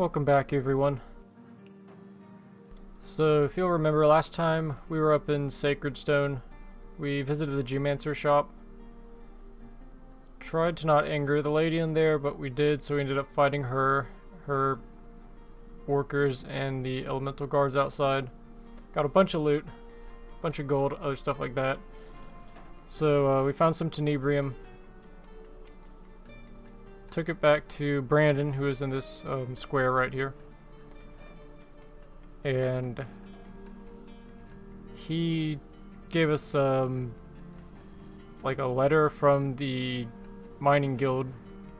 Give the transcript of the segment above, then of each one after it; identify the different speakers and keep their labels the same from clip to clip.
Speaker 1: Welcome back, everyone. So, if you'll remember, last time we were up in Sacred Stone, we visited the Geomancer shop. Tried to not anger the lady in there, but we did, so we ended up fighting her workers, and the elemental guards outside. Got a bunch of loot, bunch of gold, other stuff like that. So, we found some tenebrium. Took it back to Brandon, who is in this square right here. And he gave us like a letter from the mining guild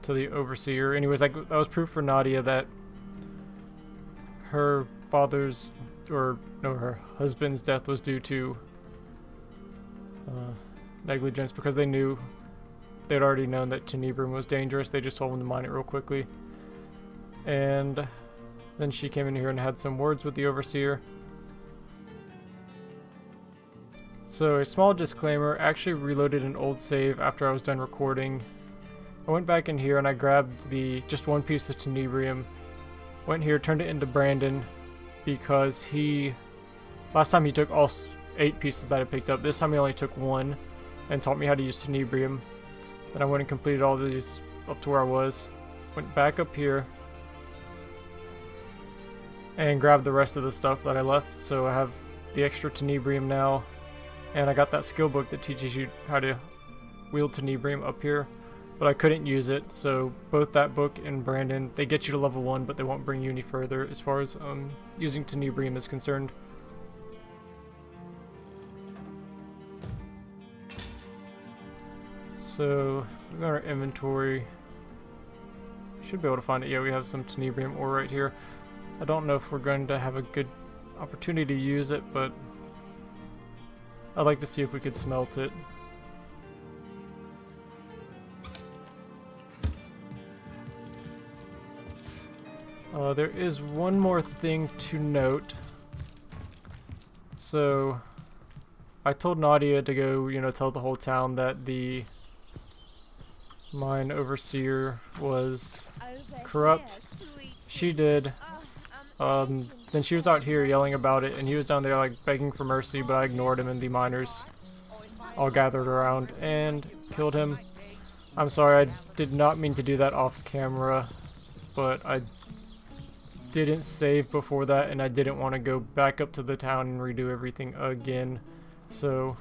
Speaker 1: to the overseer. Anyways, that was proof for Nadia that her father's, or no, her husband's death was due to negligence, because they'd already known that tenebrium was dangerous. They just told him to mine it real quickly. And then she came in here and had some words with the overseer. So, a small disclaimer, I actually reloaded an old save after I was done recording. I went back in here and I grabbed just one piece of tenebrium. Went here, turned it into Brandon, because last time he took all 8 pieces that I picked up. This time he only took 1 and taught me how to use tenebrium. Then I went and completed all these up to where I was. Went back up here and grabbed the rest of the stuff that I left. So I have the extra tenebrium now, and I got that skill book that teaches you how to wield tenebrium up here, but I couldn't use it. So both that book and Brandon, they get you to level 1, but they won't bring you any further as far as using tenebrium is concerned. So, we got our inventory. Should be able to find it. Yeah, we have some tenebrium ore right here. I don't know if we're going to have a good opportunity to use it, but I'd like to see if we could smelt it. There is one more thing to note. So, I told Nadia to go, tell the whole town that the mine overseer was corrupt. She did. Then she was out here yelling about it, and he was down there like begging for mercy, but I ignored him, and the miners all gathered around and killed him. I'm sorry, I did not mean to do that off camera, but I didn't save before that, and I didn't want to go back up to the town and redo everything again, so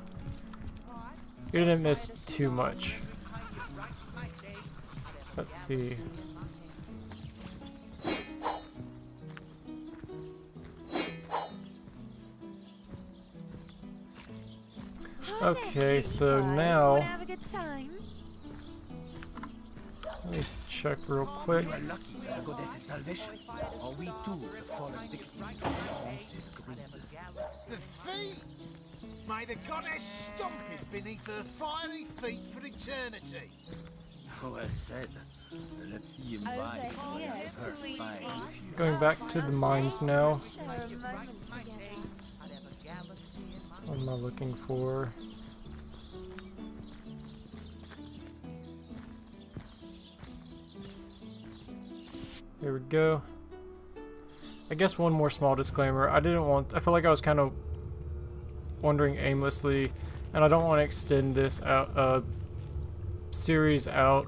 Speaker 1: you didn't miss too much. Let's see. Okay, so now let me check real quick.
Speaker 2: May the goddess stomp it beneath her fiery feet for eternity.
Speaker 3: Well said. Let's see you buy it.
Speaker 1: Going back to the mines now. What am I looking for? There we go. I guess one more small disclaimer. I feel like I was kind of wandering aimlessly, and I don't want to extend this out, series out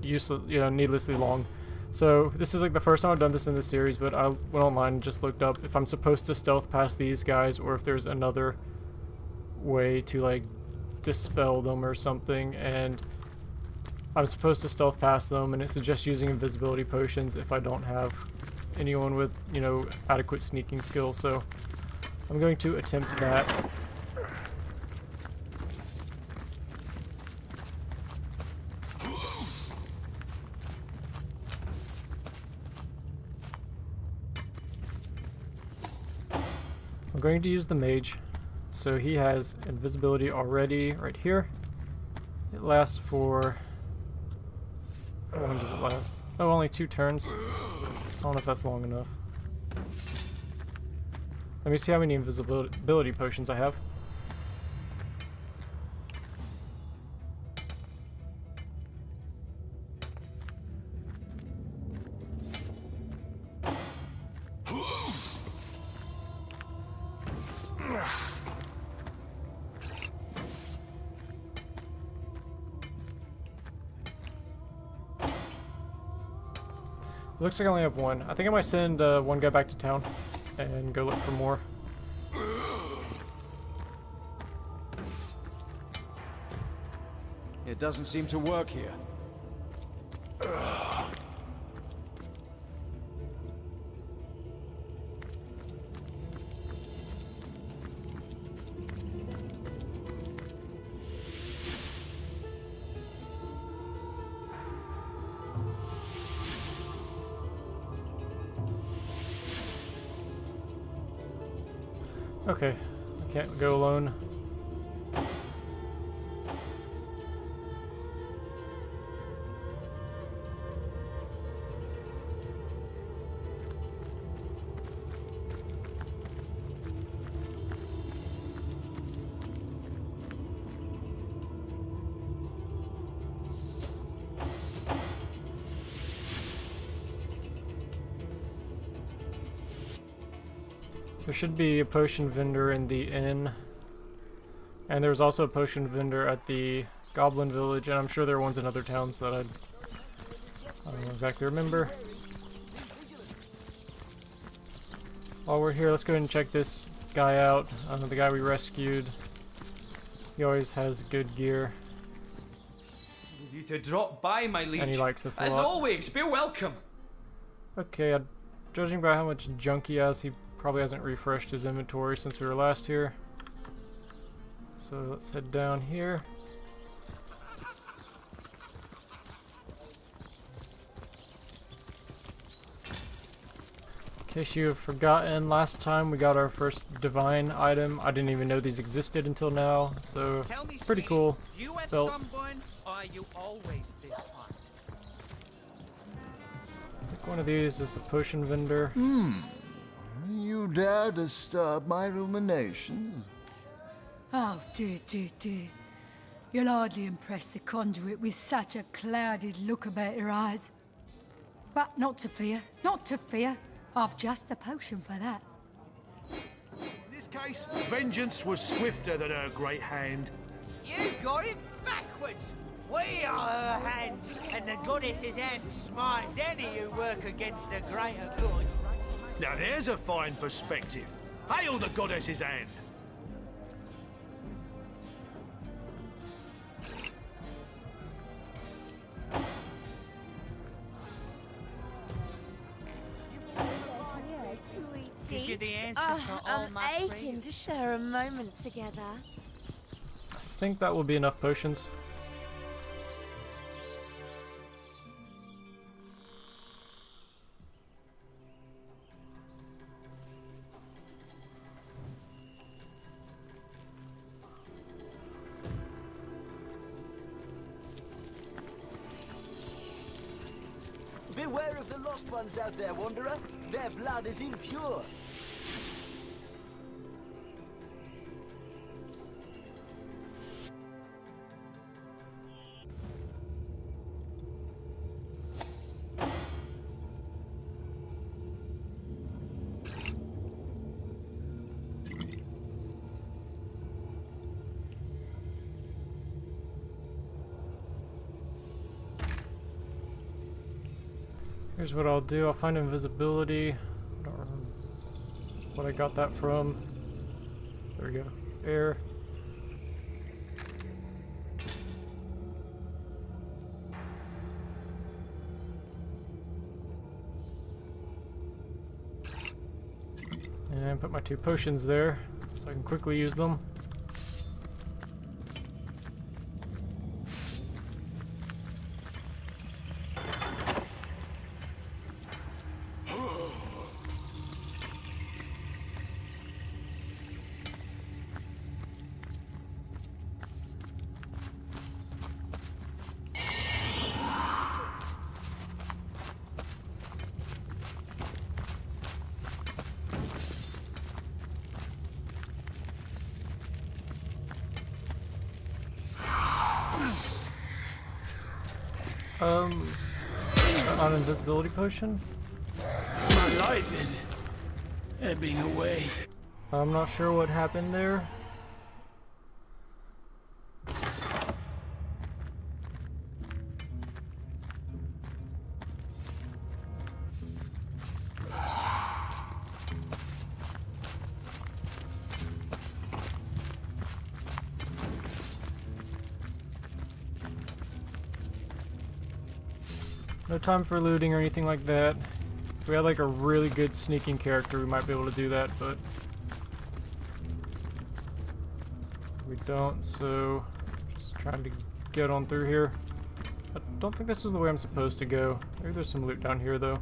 Speaker 1: needlessly long. So this is like the first time I've done this in this series, but I went online and just looked up if I'm supposed to stealth past these guys, or if there's another way to like dispel them or something, and I'm supposed to stealth past them, and it suggests using invisibility potions if I don't have anyone with, adequate sneaking skill. So I'm going to attempt that. I'm going to use the mage. So he has invisibility already right here. It lasts for... how long does it last? Oh, only 2 turns. I don't know if that's long enough. Let me see how many invisibility potions I have. Looks like I only have one. I think I might send one guy back to town and go look for more.
Speaker 4: It doesn't seem to work here.
Speaker 1: Okay, I can't go alone. There should be a potion vendor in the inn. And there was also a potion vendor at the Goblin Village, and I'm sure there are ones in other towns that I don't exactly remember. While we're here, let's go ahead and check this guy out. The guy we rescued. He always has good gear.
Speaker 5: You to drop by, my liege.
Speaker 1: And he likes us a
Speaker 5: As
Speaker 1: lot.
Speaker 5: always, be welcome.
Speaker 1: Okay, judging by how much junk he has, he probably hasn't refreshed his inventory since we were last here. So let's head down here. In case you have forgotten, last time we got our first divine item. I didn't even know these existed until now, so pretty cool.
Speaker 6: You at
Speaker 1: Belt.
Speaker 6: sunburn, or are you always this hot?
Speaker 1: I think one of these is the potion vendor.
Speaker 2: You dare disturb my ruminations?
Speaker 7: Oh, dear, dear, dear. You'll hardly impress the conduit with such a clouded look about your eyes. But not to fear, not to fear. I've just the potion for that.
Speaker 8: In this case, vengeance was swifter than her great hand.
Speaker 6: You got it backwards. We are her hand, and the goddess's hand smites any who work against the greater good.
Speaker 8: Now there's a fine perspective. Hail the goddess's hand!
Speaker 6: Is you the answer for all
Speaker 9: I'm
Speaker 6: my
Speaker 9: aching
Speaker 6: prayers?
Speaker 9: to share a moment together.
Speaker 1: I think that will be enough potions.
Speaker 10: Beware of the lost ones out there, Wanderer. Their blood is impure.
Speaker 1: Here's what I'll do. I'll find invisibility. I don't remember what I got that from. There we go. Air. And put my 2 potions there so I can quickly use them. An invisibility potion?
Speaker 3: My life is ebbing away.
Speaker 1: I'm not sure what happened there. No time for looting or anything like that. If we had like a really good sneaking character, we might be able to do that, but we don't, so just trying to get on through here. I don't think this is the way I'm supposed to go. Maybe there's some loot down here though.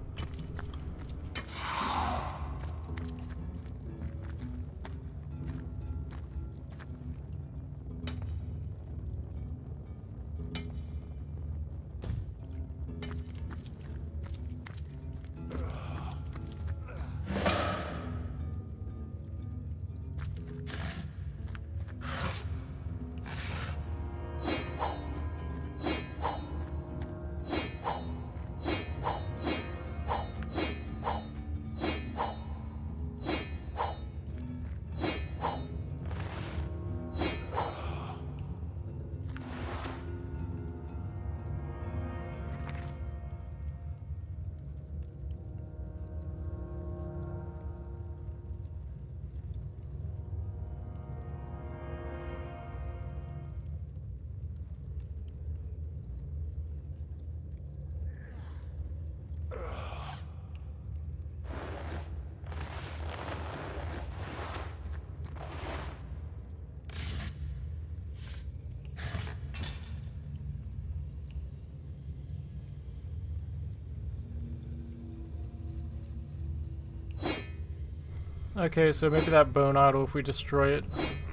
Speaker 1: Okay, so maybe that bone idol, if we destroy it,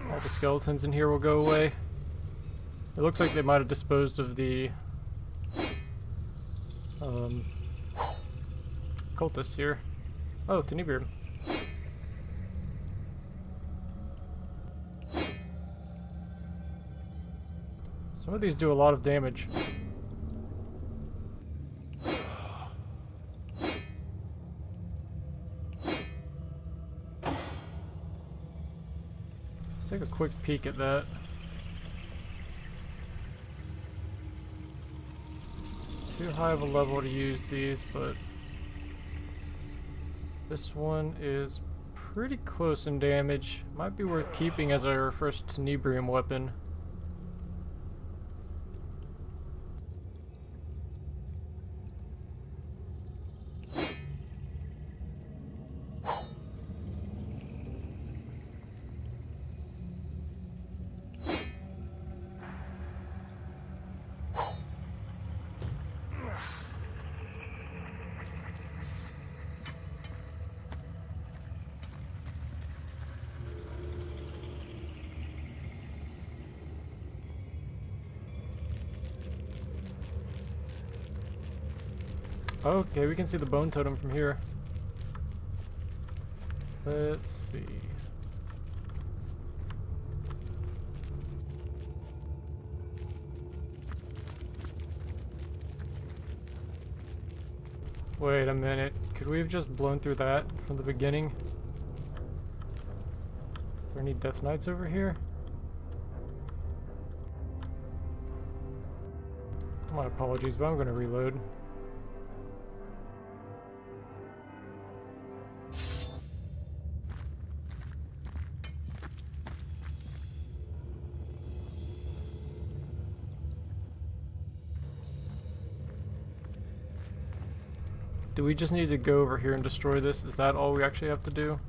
Speaker 1: all the skeletons in here will go away. It looks like they might have disposed of the cultists here. Oh, Tenebrium. Some of these do a lot of damage. Let's take a quick peek at that. Too high of a level to use these, but this one is pretty close in damage. Might be worth keeping as our first Tenebrium weapon. Okay, we can see the bone totem from here. Let's see. Wait a minute. Could we have just blown through that from the beginning? Are there any Death Knights over here? My apologies, but I'm gonna reload. Do we just need to go over here and destroy this? Is that all we actually have to do?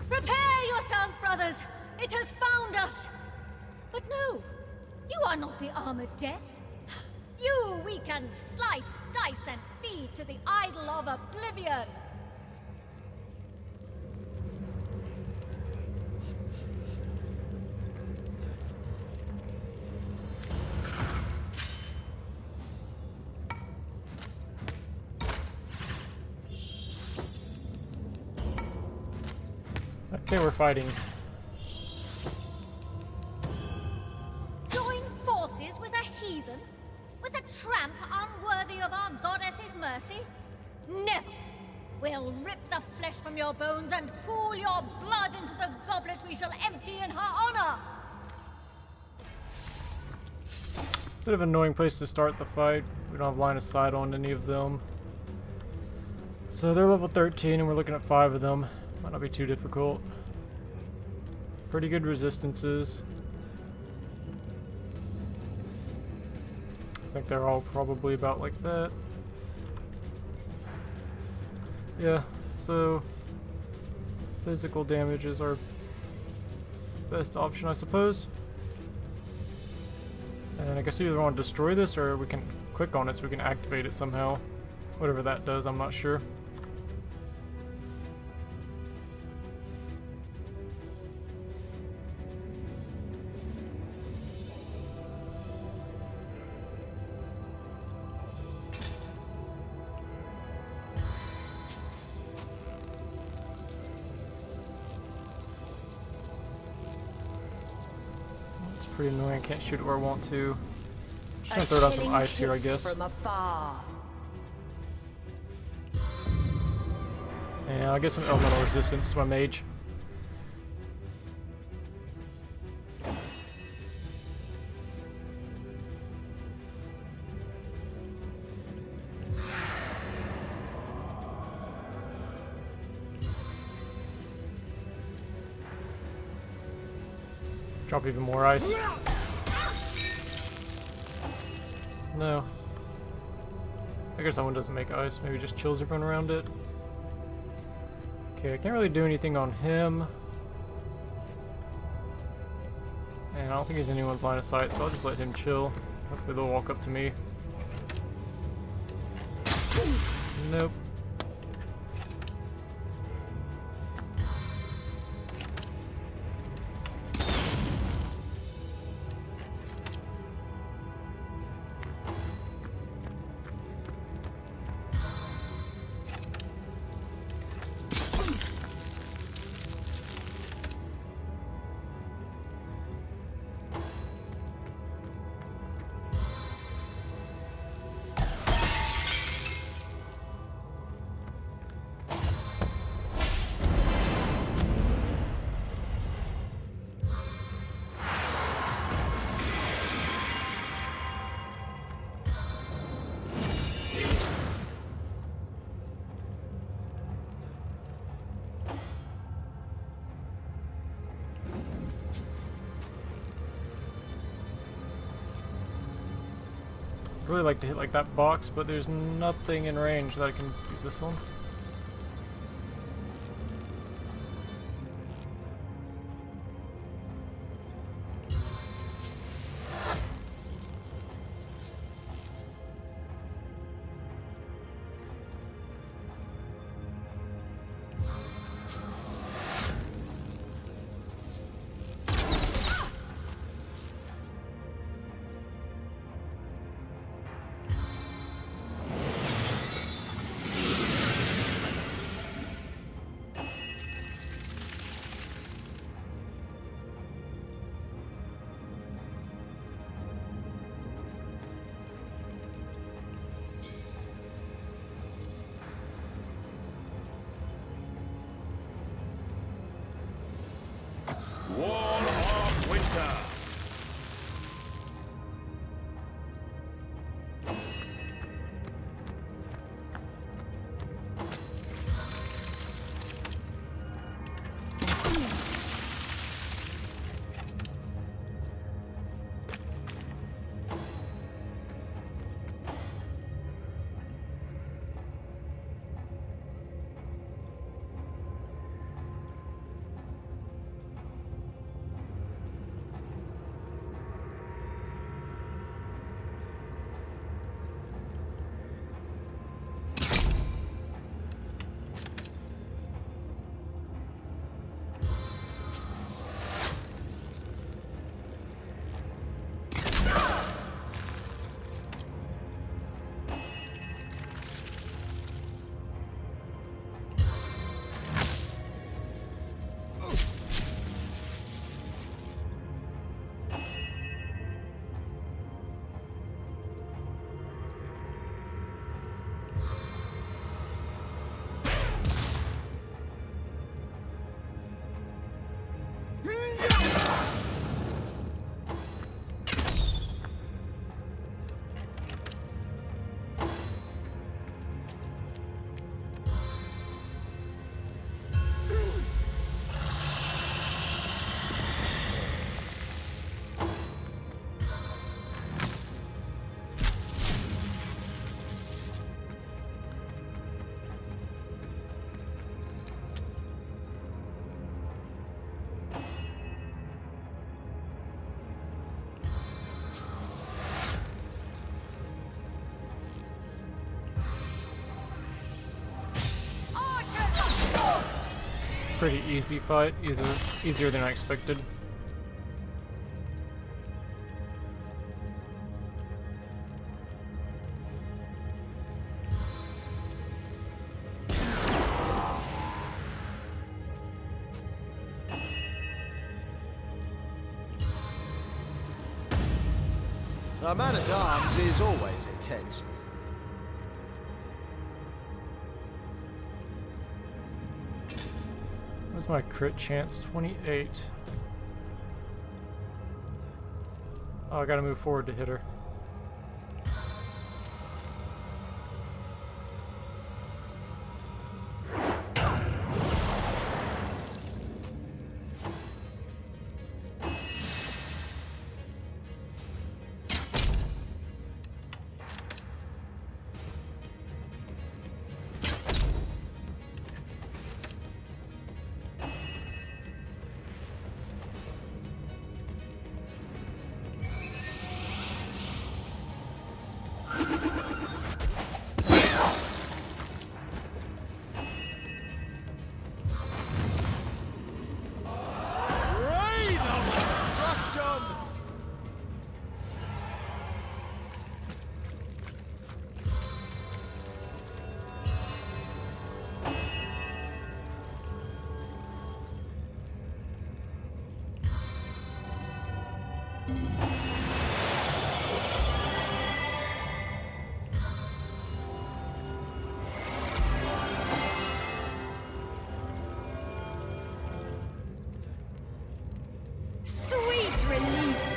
Speaker 9: Prepare yourselves, brothers! It has found us! But no, you are not the armored death. You we can slice, dice, and feed to the idol of oblivion!
Speaker 1: Okay, we're fighting.
Speaker 9: Join forces with a heathen? With a tramp unworthy of our goddess's mercy? Never! We'll rip the flesh from your bones and pool your blood into the goblet we shall empty in her honor!
Speaker 1: Bit of an annoying place to start the fight. We don't have line of sight on any of them. So they're level 13 and we're looking at 5 of them. Might not be too difficult. Pretty good resistances. I think they're all probably about like that. Yeah, so physical damage is our best option, I suppose. And I guess we either want to destroy this or we can click on it so we can activate it somehow. Whatever that does, I'm not sure. Pretty annoying, can't shoot it where I want to. Just gonna throw down some ice here, I guess.
Speaker 4: From afar.
Speaker 1: And I'll get some elemental resistance to my mage. Drop even more ice. No. I guess that one doesn't make ice. Maybe just chills everyone around it. Okay, I can't really do anything on him. And I don't think he's in anyone's line of sight, so I'll just let him chill. Hopefully they'll walk up to me. Nope. Really like to hit like that box, but there's nothing in range that I can use this one. Pretty easy fight, easier than I expected.
Speaker 10: Our man-at-arms is always intense.
Speaker 1: What's my crit chance? 28. Oh, I gotta move forward to hit her.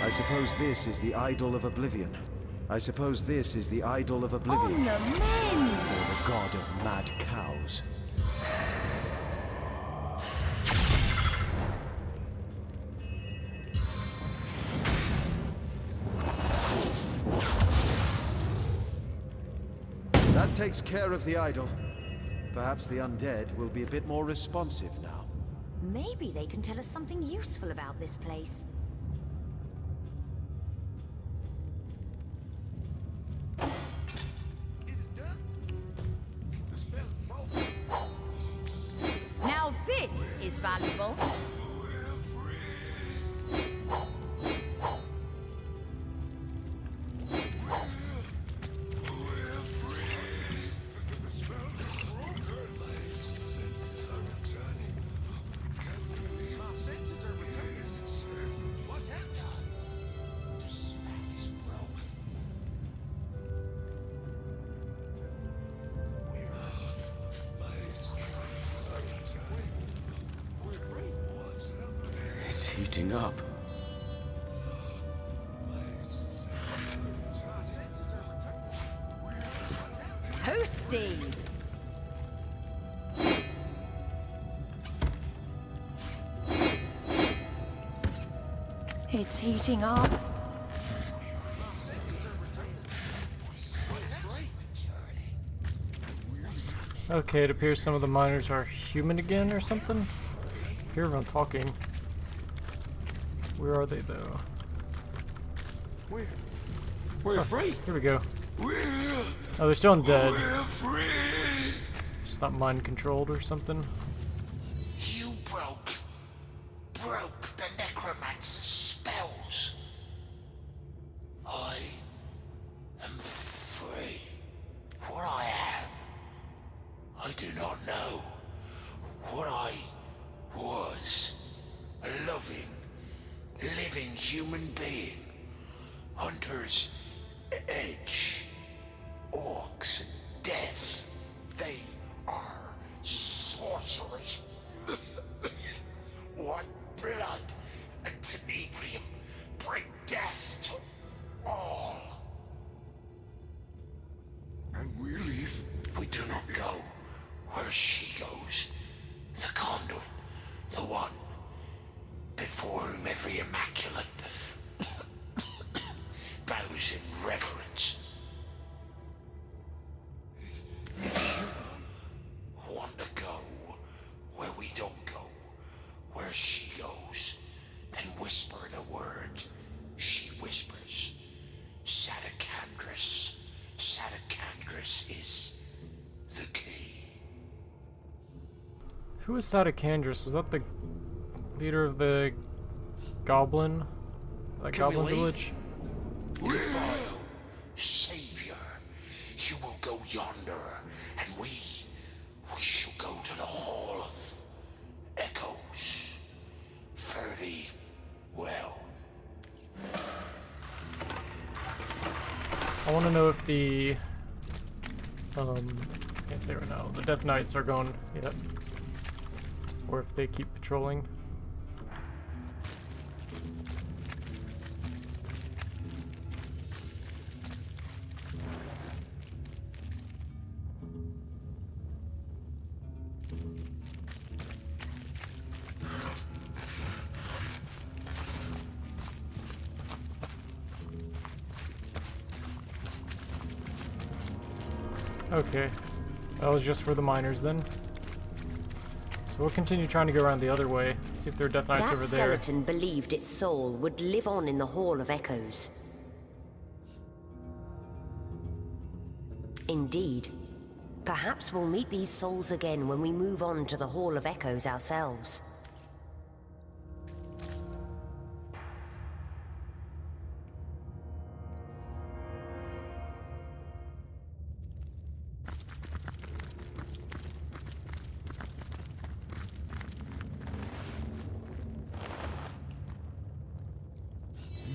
Speaker 10: I suppose this is the idol of oblivion. I suppose this is the idol of oblivion.
Speaker 4: On the mend!
Speaker 10: Or the god of mad cows. That takes care of the idol. Perhaps the undead will be a bit more responsive now.
Speaker 4: Maybe they can tell us something useful about this place. Now this is valuable.
Speaker 3: It's heating up.
Speaker 4: Toasty! It's heating up.
Speaker 1: Okay, it appears some of the miners are human again or something. Hear everyone talking. Where are they though?
Speaker 3: We're free.
Speaker 1: Here we go.
Speaker 3: We're
Speaker 1: Oh, they're still undead.
Speaker 3: free.
Speaker 1: It's not mind controlled or something.
Speaker 3: You broke the necromancer's spells. I am free. What I am, I do not know. What I was, a loving, living human being. Hunters, edge, orcs, and death. They are sorcerers. White blood and tenebrium bring death to all. And we leave. We do not go where she goes. The conduit, the one before whom every immaculate bows in reverence. If you want to go where we don't go, where she goes, then whisper the word she whispers. Sadakandris. Sadakandris is the key.
Speaker 1: Who was Sadakandris? Was that the leader of the goblin? That goblin village?
Speaker 3: Revile, savior, you will go yonder, and we shall go to the Hall of Echoes. Fare thee well.
Speaker 1: I want to know if the can't say right now. The Death Knights are going yet, or if they keep patrolling. Okay, that was just for the miners then. So we'll continue trying to go around the other way, see if there are Death Knights over there.
Speaker 4: That skeleton believed its soul would live on in the Hall of Echoes. Indeed. Perhaps we'll meet these souls again when we move on to the Hall of Echoes ourselves.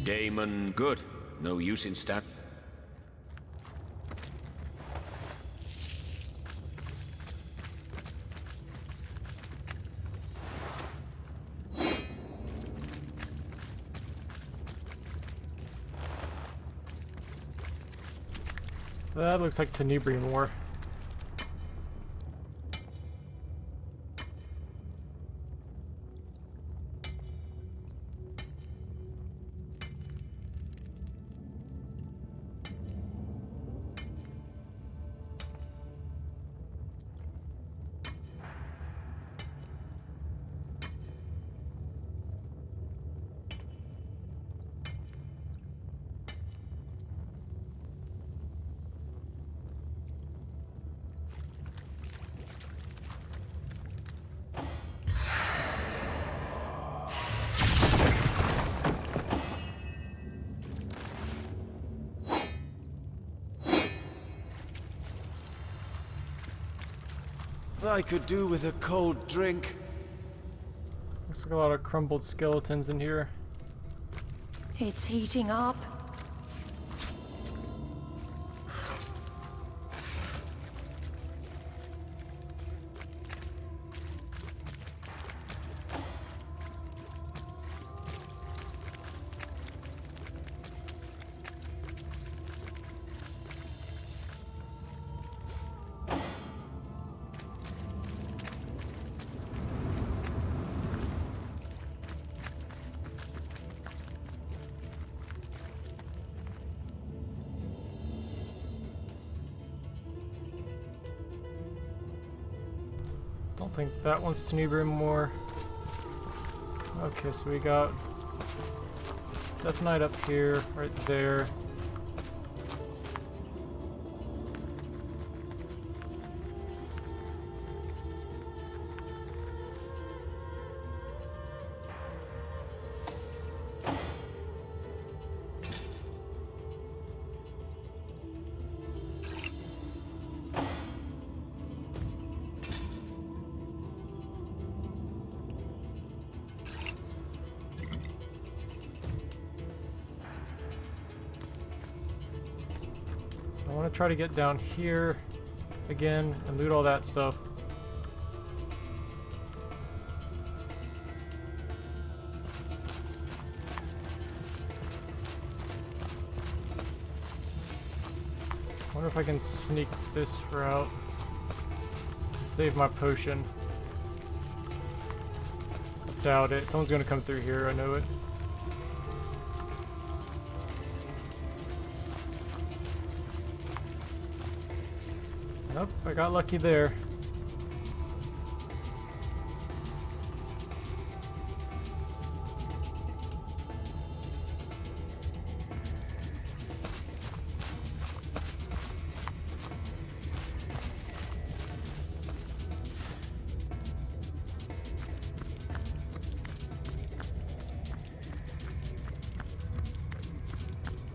Speaker 11: Damon, good. No use in stat.
Speaker 1: That looks like Tenebrium War.
Speaker 8: I could do with a cold drink.
Speaker 1: Looks like a lot of crumbled skeletons in here.
Speaker 4: It's heating up.
Speaker 1: Don't think that one's Tenebrium War. Okay, so we got Death Knight up here, right there. I want to try to get down here again and loot all that stuff. I wonder if I can sneak this route and save my potion. I doubt it. Someone's going to come through here, I know it. Nope, I got lucky there.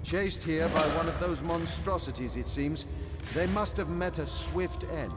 Speaker 12: Chased here by one of those monstrosities, it seems. They must have met a swift end.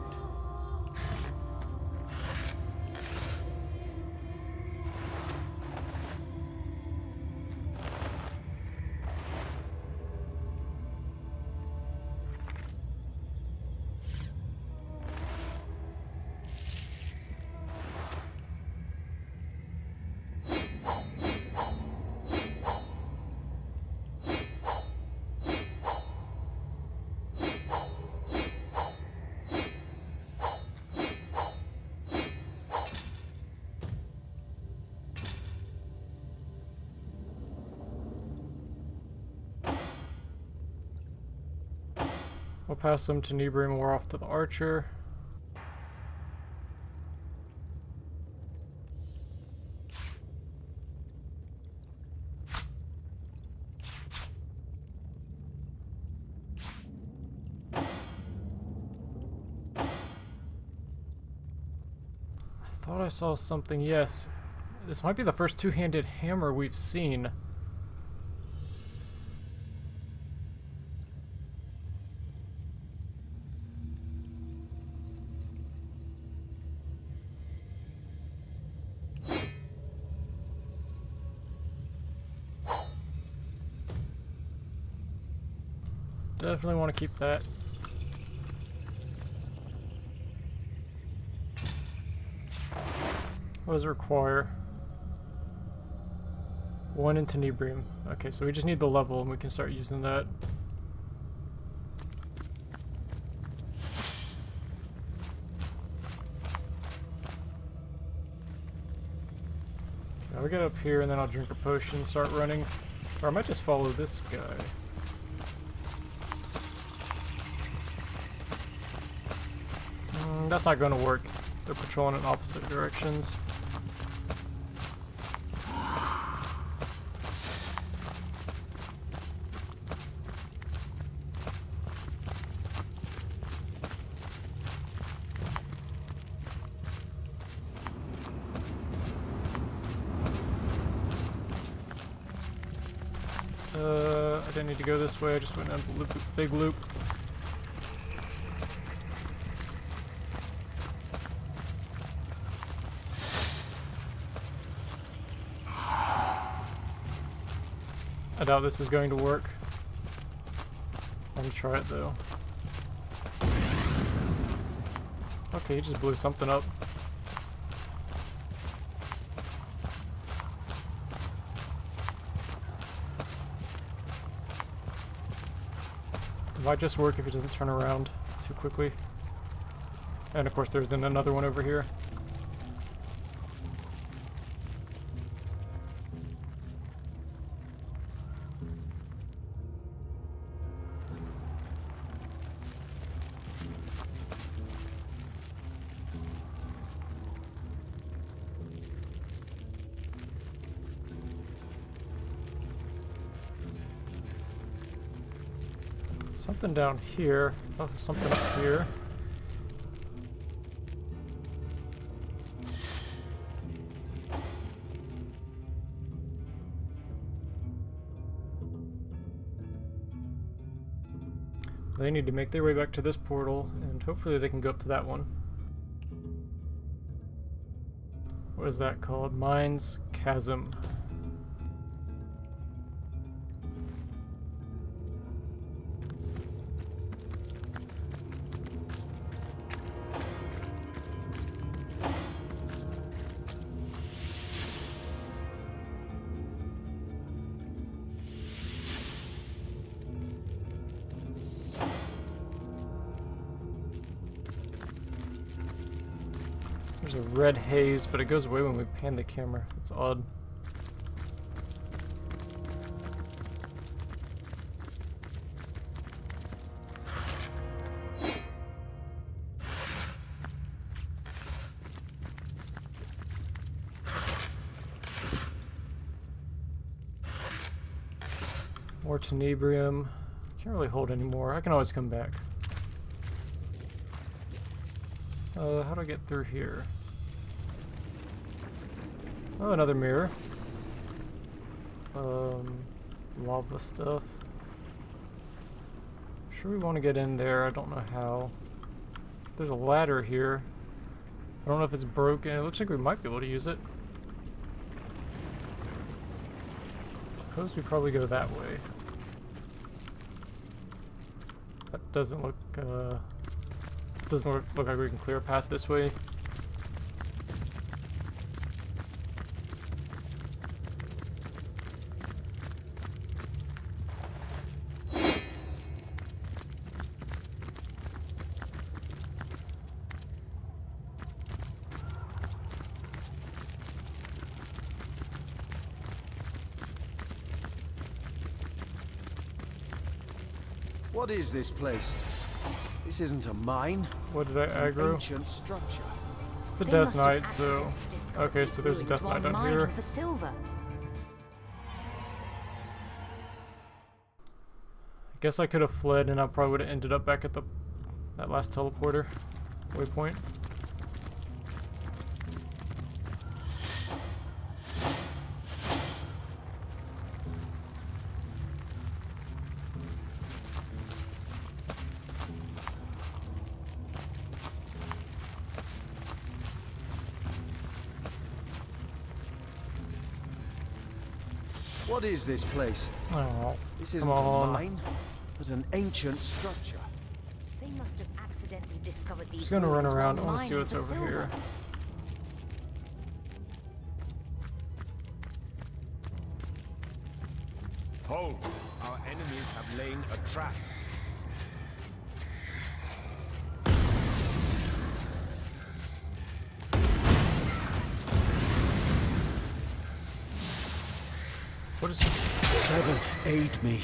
Speaker 1: We'll pass them to Nebrim and we're off to the Archer. I thought I saw something, yes. This might be the first two-handed hammer we've seen. Definitely want to keep that. What does it require? 1 into Nebrim. Okay, so we just need the level and we can start using that. Okay, I'll get up here and then I'll drink a potion and start running. Or I might just follow this guy. That's not going to work. They're patrolling in opposite directions. I didn't need to go this way. I just went down the big loop. I doubt this is going to work. I'm gonna try it though. Okay, he just blew something up. It might just work if it doesn't turn around too quickly. And of course there's another one over here. Something down here. There's also something up here. They need to make their way back to this portal, and hopefully they can go up to that one. What is that called? Mind's Chasm. There's a red haze, but it goes away when we pan the camera. It's odd. More tenebrium. Can't really hold anymore. I can always come back. How do I get through here? Oh, another mirror. Lava stuff. Sure we want to get in there. I don't know how. There's a ladder here. I don't know if it's broken. It looks like we might be able to use it. Suppose we probably go that way. That doesn't look look like we can clear a path this way.
Speaker 12: What is this place? This isn't a mine.
Speaker 1: What did I aggro?
Speaker 12: Ancient structure.
Speaker 1: It's a Death Knight, so okay, so there's a Death Knight down here.
Speaker 4: For silver.
Speaker 1: I guess I could have fled and I probably would have ended up back at that last teleporter waypoint.
Speaker 12: What is this place?
Speaker 1: Oh,
Speaker 12: This isn't a mine, but an ancient structure.
Speaker 4: They must have accidentally discovered these.
Speaker 1: Just gonna run
Speaker 4: ruins
Speaker 1: around. I
Speaker 4: while
Speaker 1: want to see
Speaker 4: mining
Speaker 1: what's
Speaker 4: for
Speaker 1: over
Speaker 4: silver.
Speaker 1: here.
Speaker 8: Hold! Our enemies have laid a trap.
Speaker 1: What is?
Speaker 12: Seven, aid me.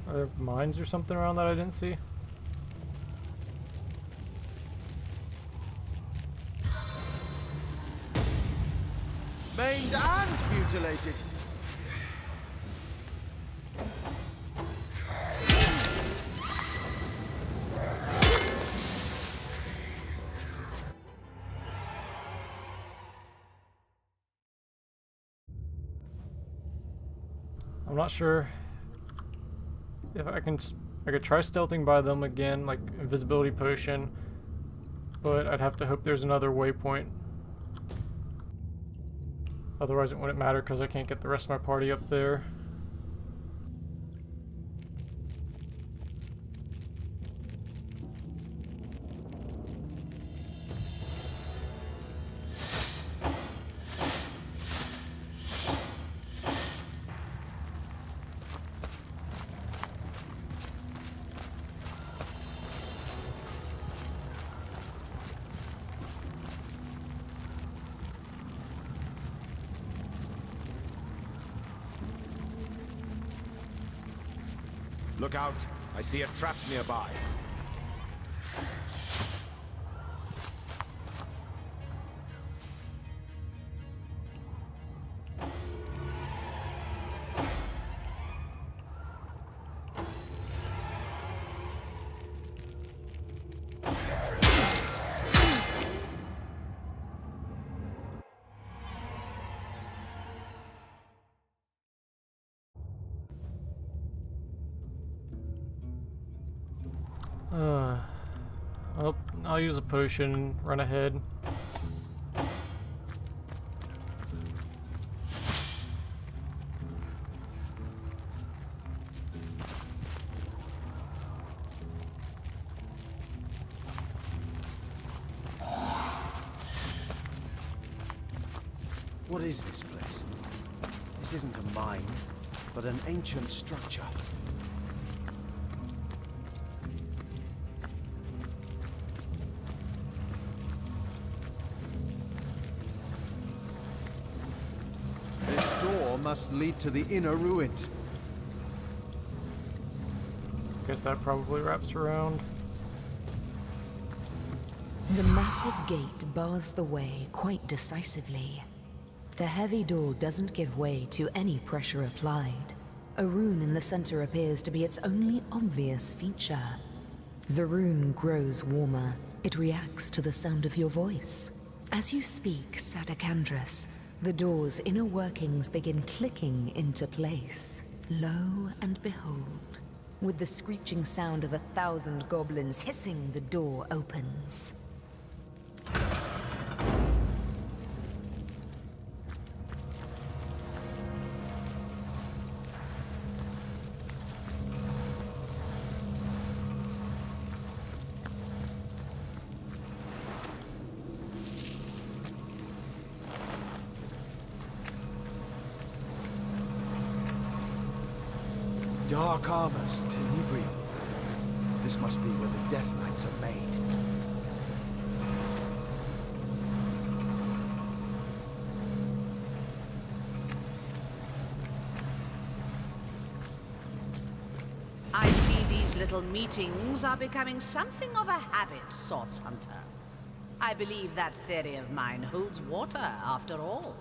Speaker 1: Are there mines or something around that I didn't see?
Speaker 12: Maimed and mutilated.
Speaker 1: I'm not sure if I could try stealthing by them again, like invisibility potion, but I'd have to hope there's another waypoint. Otherwise it wouldn't matter because I can't get the rest of my party up there.
Speaker 8: Look out! I see a trap nearby.
Speaker 1: I'll use a potion, run ahead.
Speaker 12: What is this place? This isn't a mine, but an ancient structure. This door must lead to the inner ruins.
Speaker 1: Guess that probably wraps around.
Speaker 13: The massive gate bars the way quite decisively. The heavy door doesn't give way to any pressure applied. A rune in the center appears to be its only obvious feature. The rune grows warmer. It reacts to the sound of your voice. As you speak, Sadakandras, the door's inner workings begin clicking into place. Lo and behold, With the screeching sound of 1,000 goblins hissing, the door opens.
Speaker 12: Dark armors, Tenebrium. This must be where the Death Knights are made.
Speaker 14: I see these little meetings are becoming something of a habit, Source Hunter. I believe that theory of mine holds water, after all.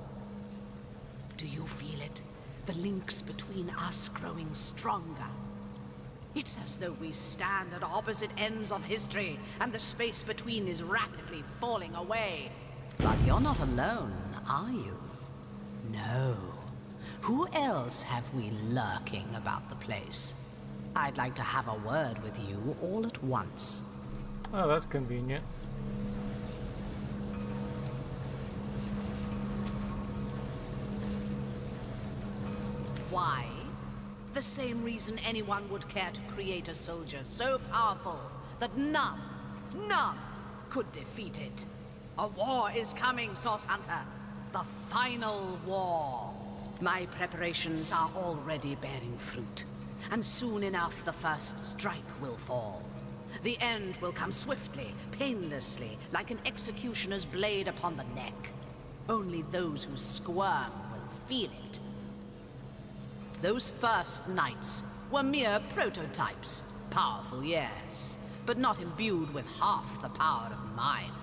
Speaker 14: Do you feel it? The links between us growing stronger. It's as though we stand at opposite ends of history, and the space between is rapidly falling away. But you're not alone, are you? No. Who else have we lurking about the place? I'd like to have a word with you all at once.
Speaker 1: Oh, that's convenient.
Speaker 14: Why? The same reason anyone would care to create a soldier so powerful that none could defeat it. A war is coming, Source Hunter. The final war. My preparations are already bearing fruit, and soon enough the first strike will fall. The end will come swiftly, painlessly, like an executioner's blade upon the neck. Only those who squirm will feel it. Those first knights were mere prototypes. Powerful, yes, but not imbued with half the power of mine.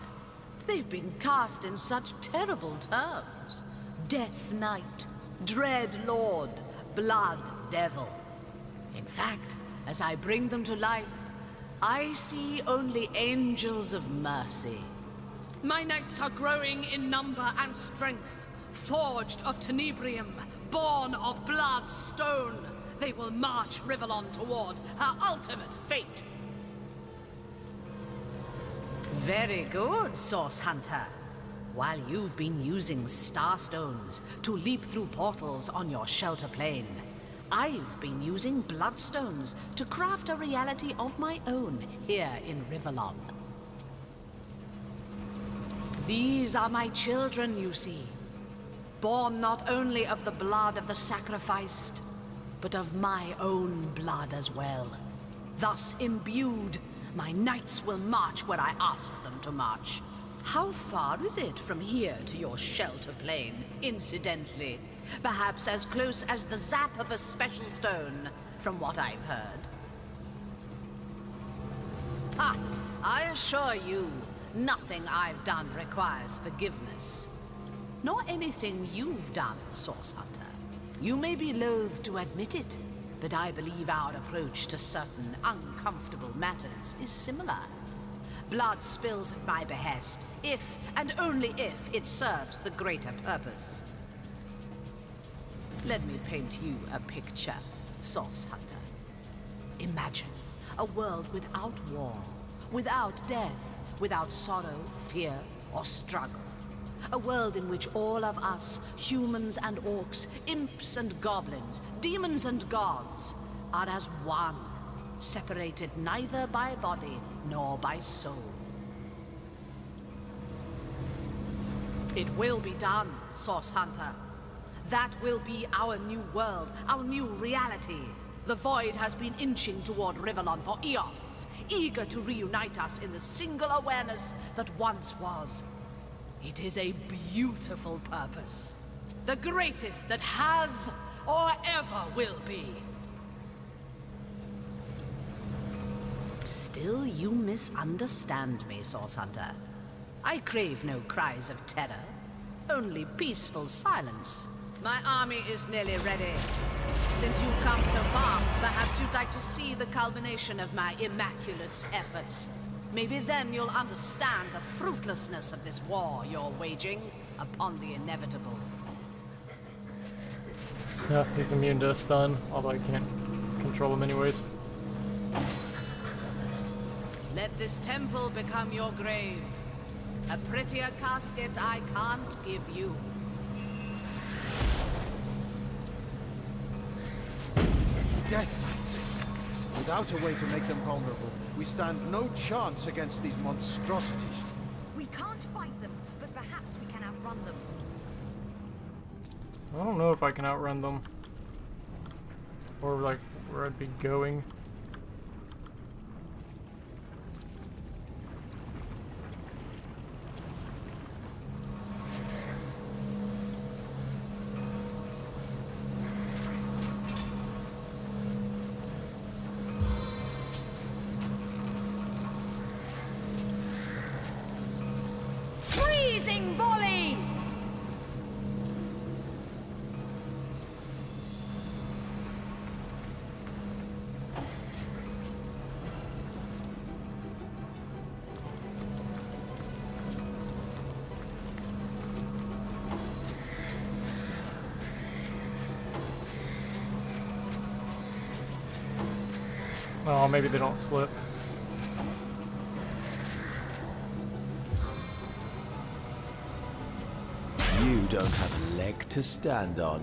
Speaker 14: They've been cast in such terrible terms. Death Knight, Dread Lord, Blood Devil. In fact, as I bring them to life, I see only angels of mercy. My knights are growing in number and strength, forged of Tenebrium, born of blood stone. They will march Rivellon toward her ultimate fate. Very good, Source Hunter. While you've been using Starstones to leap through portals on your shelter plane, I've been using Bloodstones to craft a reality of my own here in Rivellon. These are my children, you see. Born not only of the blood of the sacrificed, but of my own blood as well. Thus imbued, my knights will march where I ask them to march. How far is it from here to your shelter plane, incidentally? Perhaps as close as the zap of a special stone, from what I've heard. Ha! I assure you, nothing I've done requires forgiveness. Nor anything you've done, Source Hunter. You may be loath to admit it, but I believe our approach to certain uncomfortable matters is similar. Blood spills at my behest, if and only if it serves the greater purpose. Let me paint you a picture, Source Hunter. Imagine a world without war, without death, without sorrow, fear, or struggle. A world in which all of us, humans and orcs, imps and goblins, demons and gods, are as one, separated neither by body nor by soul. It will be done, Source Hunter. That will be our new world, our new reality. The Void has been inching toward Rivellon for eons, eager to reunite us in the single awareness that once was. It is a beautiful purpose. The greatest that has or ever will be. Still, you misunderstand me, Source Hunter. I crave no cries of terror, only peaceful silence. My army is nearly ready. Since you've come so far, perhaps you'd like to see the culmination of my Immaculate's efforts. Maybe then you'll understand the fruitlessness of this war you're waging upon the inevitable.
Speaker 1: Yeah, he's immune to stun, although I can't control him anyways.
Speaker 14: Let this temple become your grave. A prettier casket I can't give you.
Speaker 12: Death knights! Without a way to make them vulnerable, we stand no chance against these monstrosities.
Speaker 15: We can't fight them, but perhaps we can outrun them.
Speaker 1: I don't know if I can outrun them. Or like where I'd be going.
Speaker 15: Freezing volley!
Speaker 1: Oh, maybe they don't slip.
Speaker 10: You don't have a leg to stand on.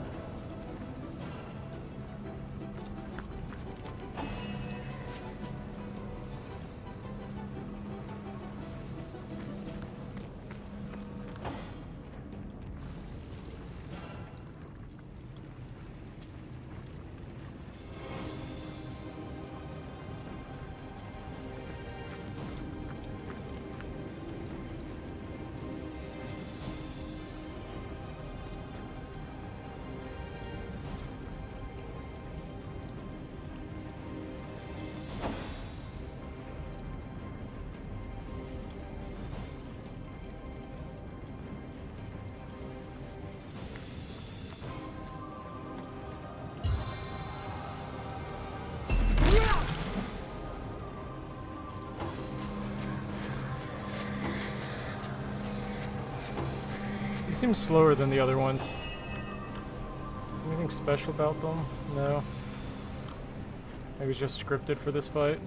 Speaker 1: He seems slower than the other ones. Is there anything special about them? No. Maybe it's just scripted for this fight.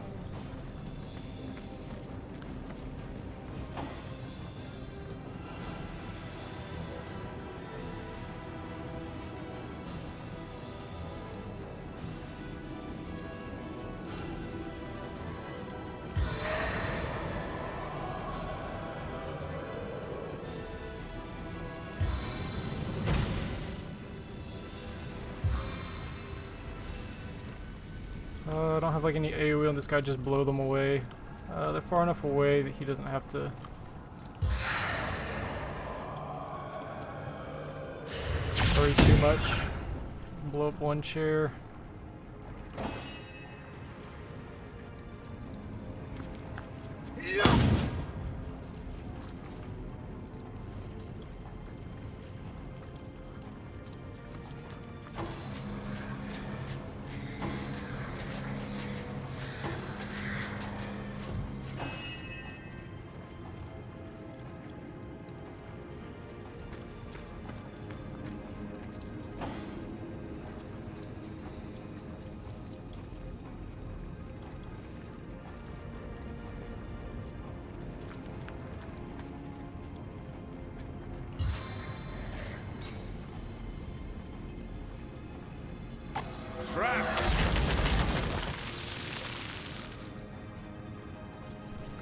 Speaker 1: I don't have like any AoE on this guy, just blow them away. They're far enough away that he doesn't have to worry too much. Blow up one chair.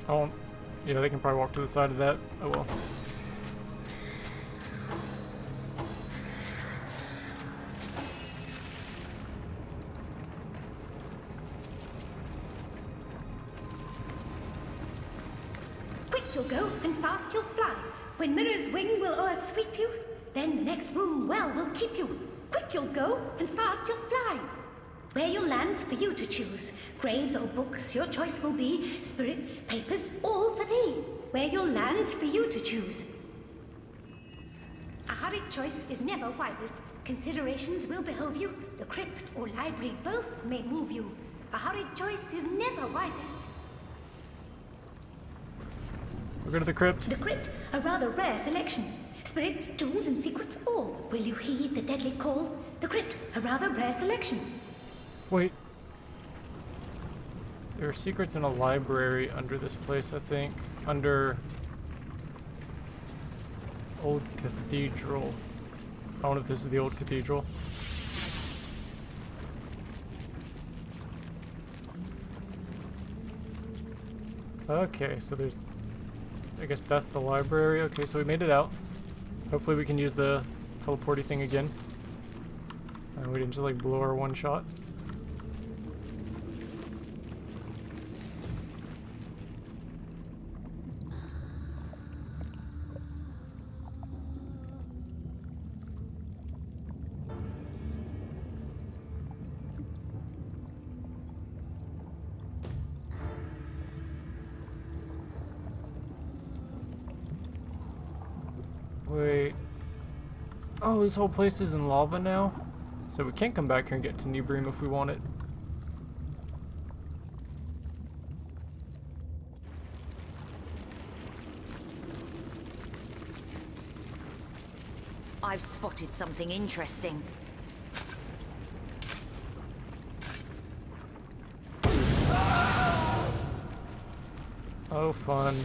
Speaker 1: Oh, yeah, they can probably walk to the side of that. Oh well.
Speaker 16: Quick you'll go, and fast you'll fly. When Mirror's wing will o'ersweep you, then the next room well will keep you. Quick you'll go, and fast you'll fly. Where you'll land's for you to choose. Graves or books, your choice will be. Spirits, papers, all for thee. Where you'll land's for you to choose. A hurried choice is never wisest. Considerations will behove you. The crypt or library both may move you. A hurried choice is never wisest.
Speaker 1: We'll go to the crypt.
Speaker 16: The crypt, a rather rare selection. Spirits, tombs, and secrets all. Will you heed the deadly call? The crypt, a rather rare selection.
Speaker 1: Wait. There are secrets in a library under this place, I think. Under Old Cathedral. I don't know if this is the Old Cathedral. Okay, so there's... I guess that's the library. Okay, so we made it out. Hopefully we can use the teleporty thing again. And we didn't just like blow our one shot. Wait. Oh, this whole place is in lava now? So we can't come back here and get to Nibrim if we want it.
Speaker 4: I've spotted something interesting.
Speaker 1: Oh, fun.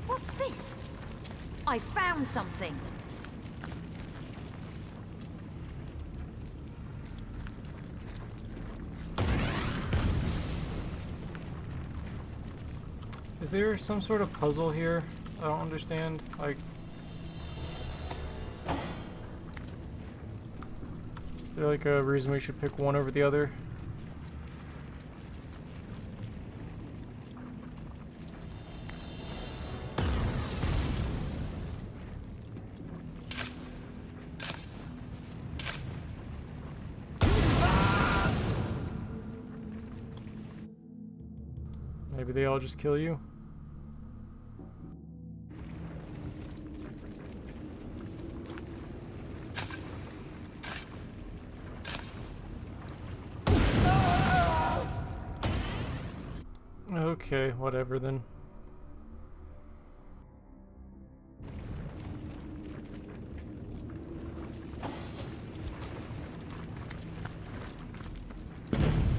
Speaker 4: What's this? I found something.
Speaker 1: Is there some sort of puzzle here? I don't understand. Like, is there like a reason we should pick one over the other? Maybe they all just kill you? Okay, whatever then.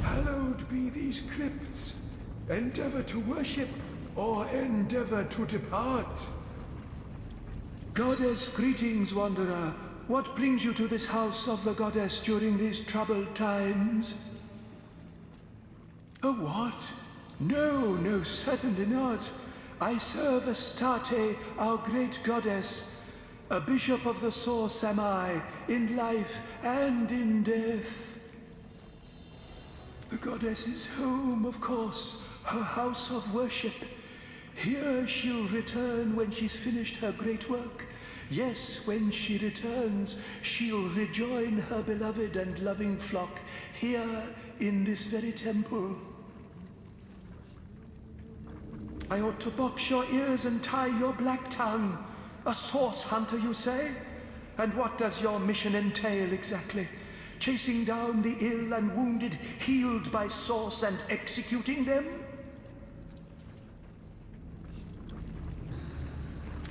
Speaker 3: Hallowed be these crypts. Endeavor to worship or endeavor to depart. Goddess, greetings, wanderer. What brings you to this house of the goddess during these troubled times? A what? No, certainly not. I serve Astarte, our great goddess. A bishop of the source am I, in life and in death. The goddess's home, of course, her house of worship. Here she'll return when she's finished her great work. Yes, when she returns, she'll rejoin her beloved and loving flock here in this very temple. I ought to box your ears and tie your black tongue. A source hunter, you say? And what does your mission entail exactly? Chasing down the ill and wounded, healed by source and executing them?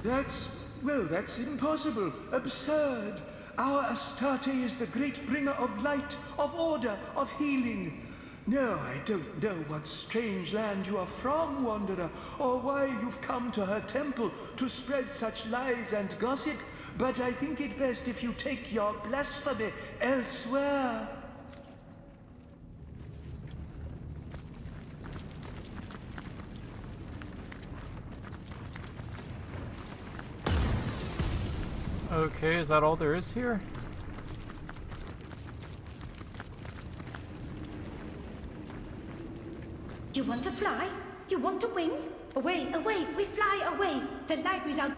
Speaker 3: That's impossible, absurd. Our Astarte is the great bringer of light, of order, of healing. No, I don't know what strange land you are from, wanderer, or why you've come to her temple to spread such lies and gossip, but I think it best if you take your blasphemy elsewhere.
Speaker 1: Okay, is that all there is here?
Speaker 16: You want to fly? You want to wing? Away, away, we fly away. The library's out.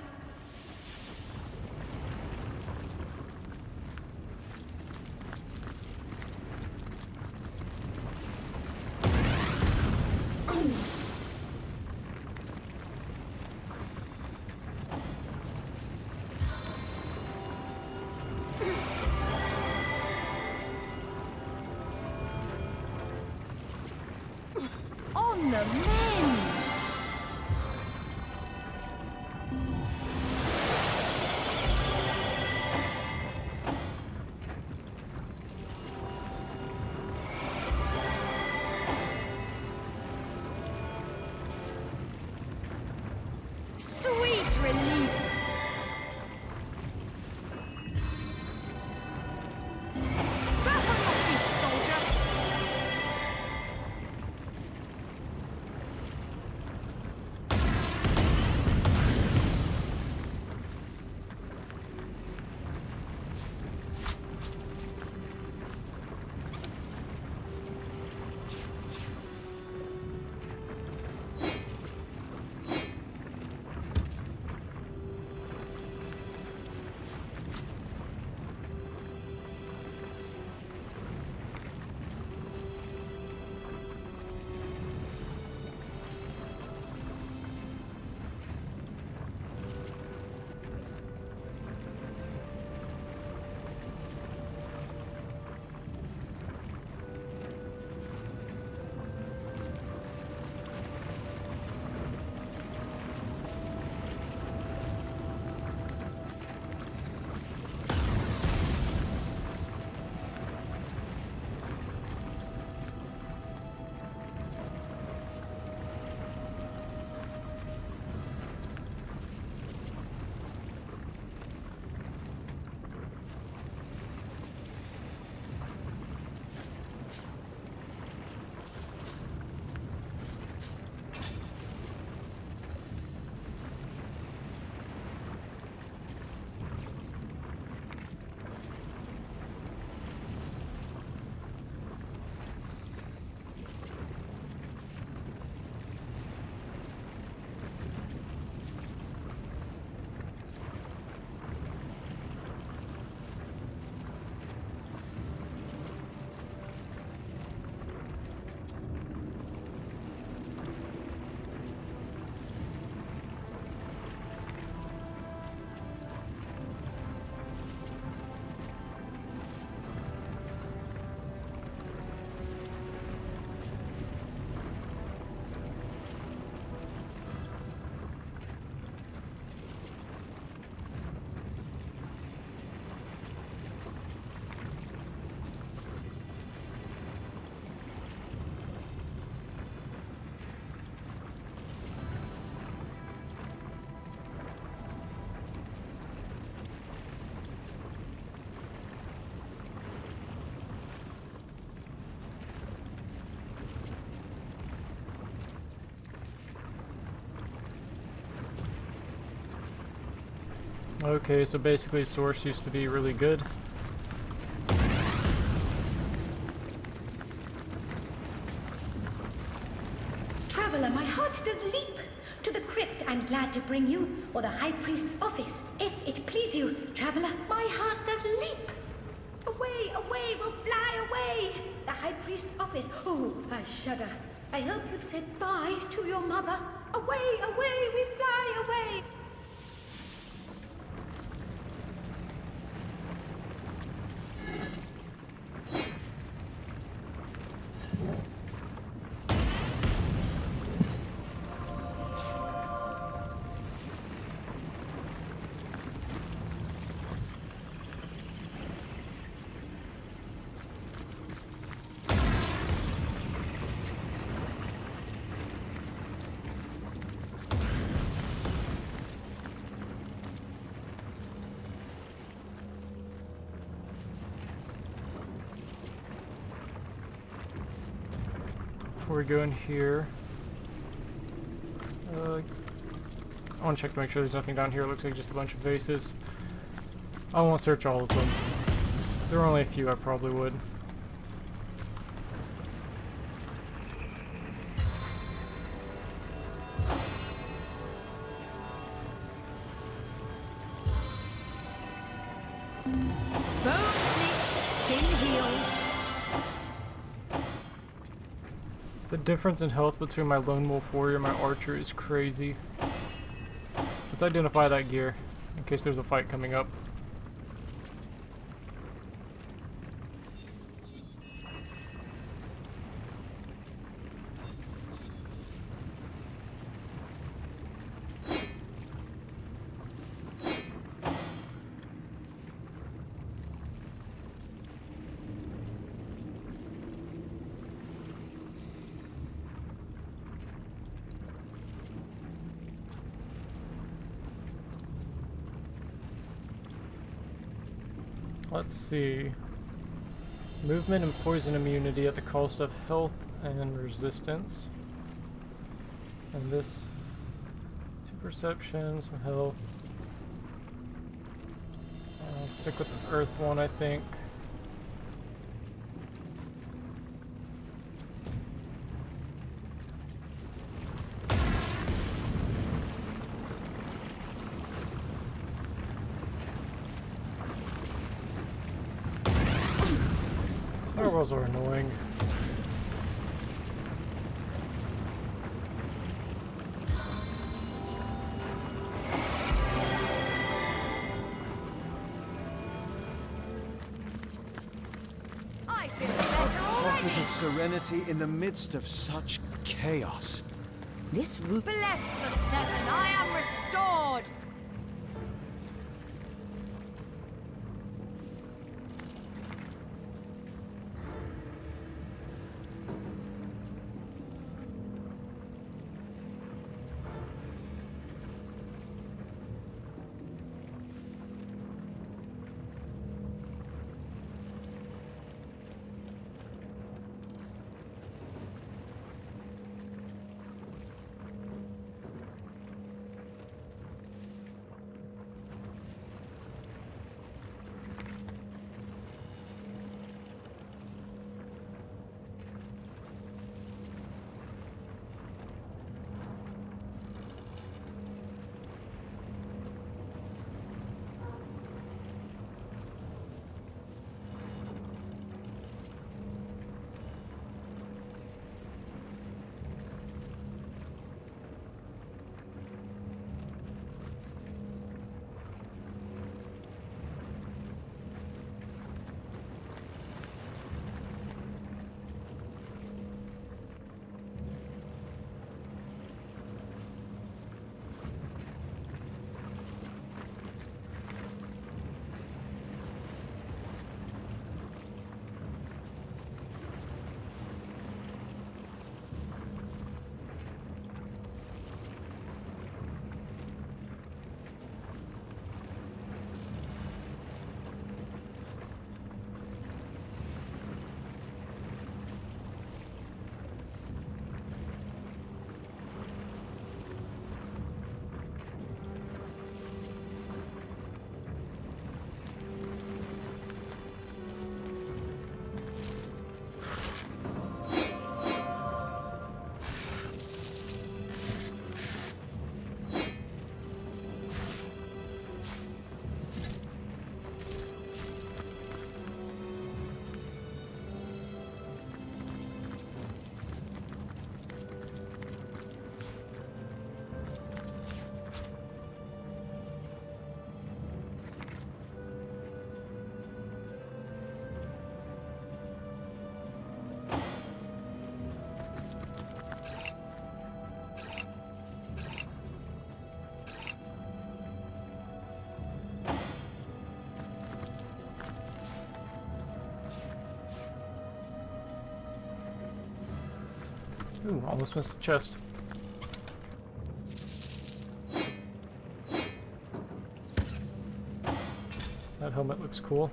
Speaker 16: lament. Sweet relief. Back on your feet, soldier.
Speaker 1: Okay, so basically Source used to be really good.
Speaker 16: Traveler, my heart does leap. To the crypt I'm glad to bring you, or the High Priest's office, if it please you. Traveler, my heart does leap. Away, away, we'll fly away. The High Priest's office. Oh, I shudder. I hope you've said bye to your mother. Away, away, we fly away.
Speaker 1: Before we go in here, I want to check to make sure there's nothing down here. It looks like just a bunch of vases. I won't search all of them. If there were only a few, I probably would. The difference in health between my Lone Wolf Warrior and my Archer is crazy. Let's identify that gear, in case there's a fight coming up. Let's see. Movement and poison immunity at the cost of health and resistance. And this, 2 perception, some health. I'll stick with the earth one, I think. Fireballs are annoying.
Speaker 12: Pocket of serenity in the midst of such chaos.
Speaker 4: This root.
Speaker 15: Bless the Seven, I am restored!
Speaker 1: Ooh, almost missed the chest. That helmet looks cool.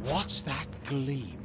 Speaker 2: What's that gleam?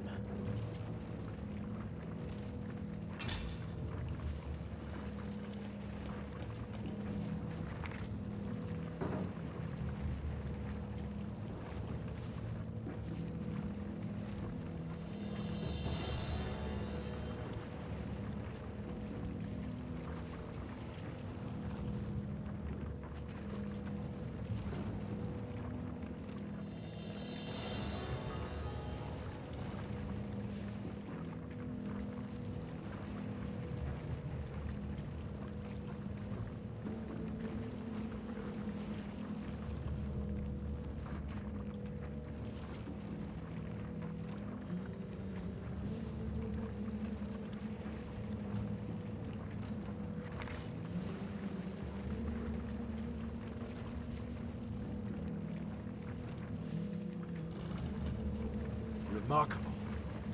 Speaker 12: Remarkable.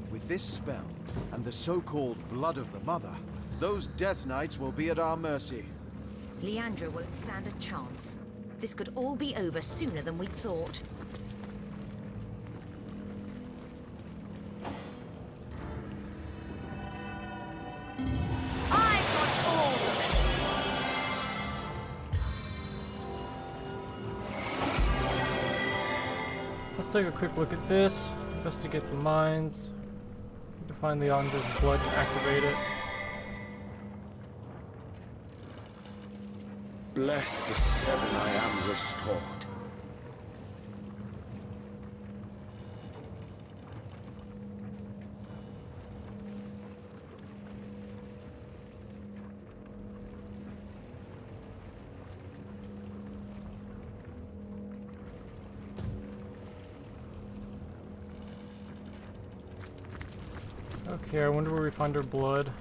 Speaker 12: With this spell, and the so-called blood of the Mother, those Death Knights will be at our mercy.
Speaker 4: Leandra won't stand a chance. This could all be over sooner than we'd thought. I've got all the
Speaker 1: Let's take a quick look at this. Investigate the mines. Need to find Leandra's blood and activate it.
Speaker 11: Bless the seven, I am restored.
Speaker 1: Okay, I wonder where we find her blood.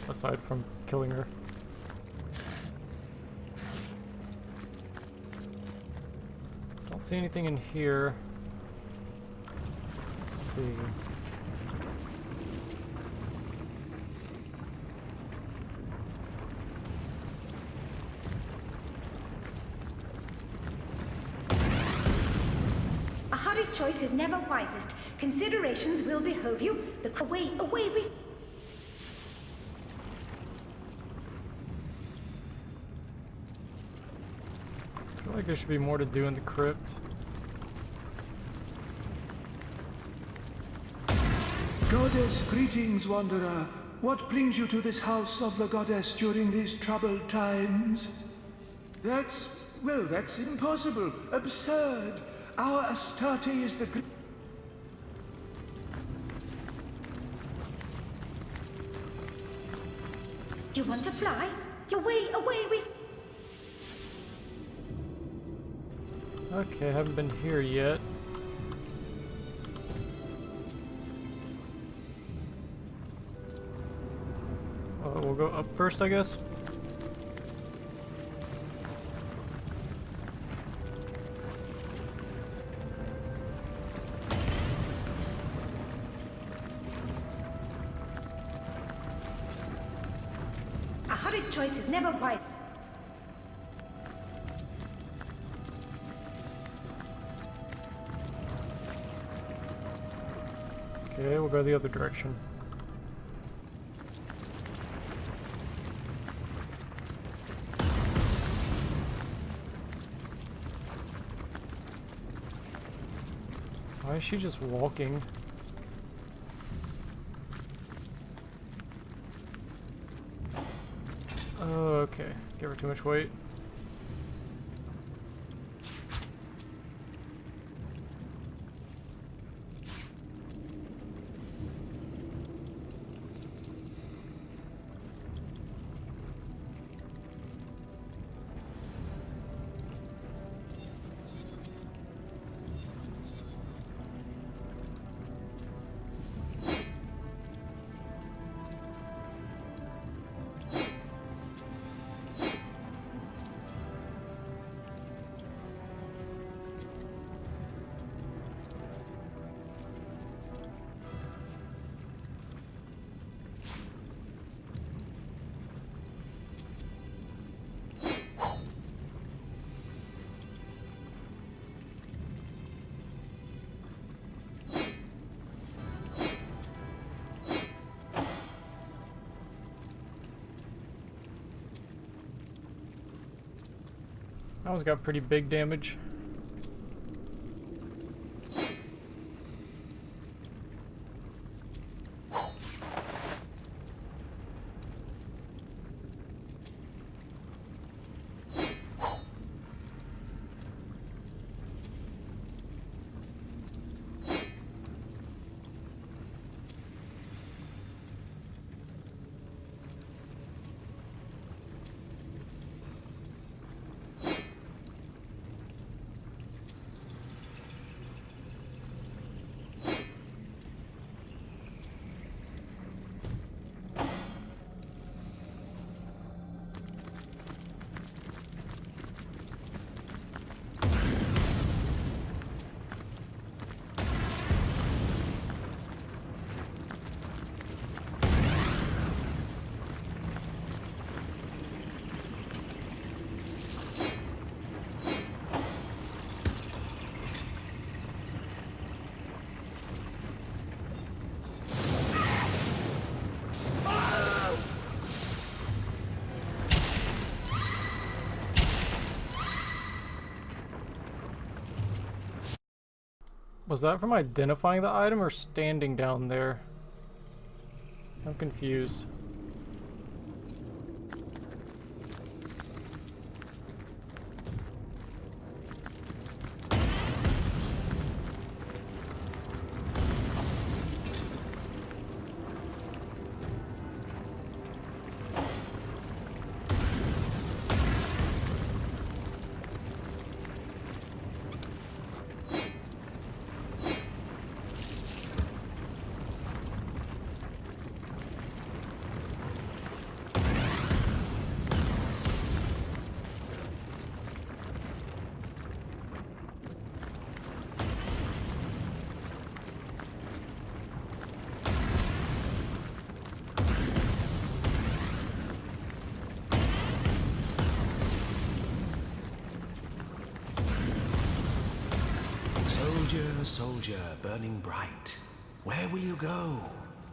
Speaker 1: Aside from killing her. Don't see anything in here. Let's see.
Speaker 16: A hurried choice is never wisest. Considerations will behove you. Away we...
Speaker 1: I feel like there should be more to do in the crypt.
Speaker 17: Goddess, greetings, wanderer. What brings you to this house of the goddess during these troubled times? That's impossible. Absurd. Our Astarte is the...
Speaker 16: You want to fly? Away we...
Speaker 1: Okay, haven't been here yet. We'll go up first, I guess.
Speaker 16: A hurried choice is never wise.
Speaker 1: Okay, we'll go the other direction. Why is she just walking? Oh, okay. Give her too much weight. That one's got pretty big damage. Was that from identifying the item or standing down there? I'm confused.
Speaker 3: Soldier, soldier, burning bright, where will you go?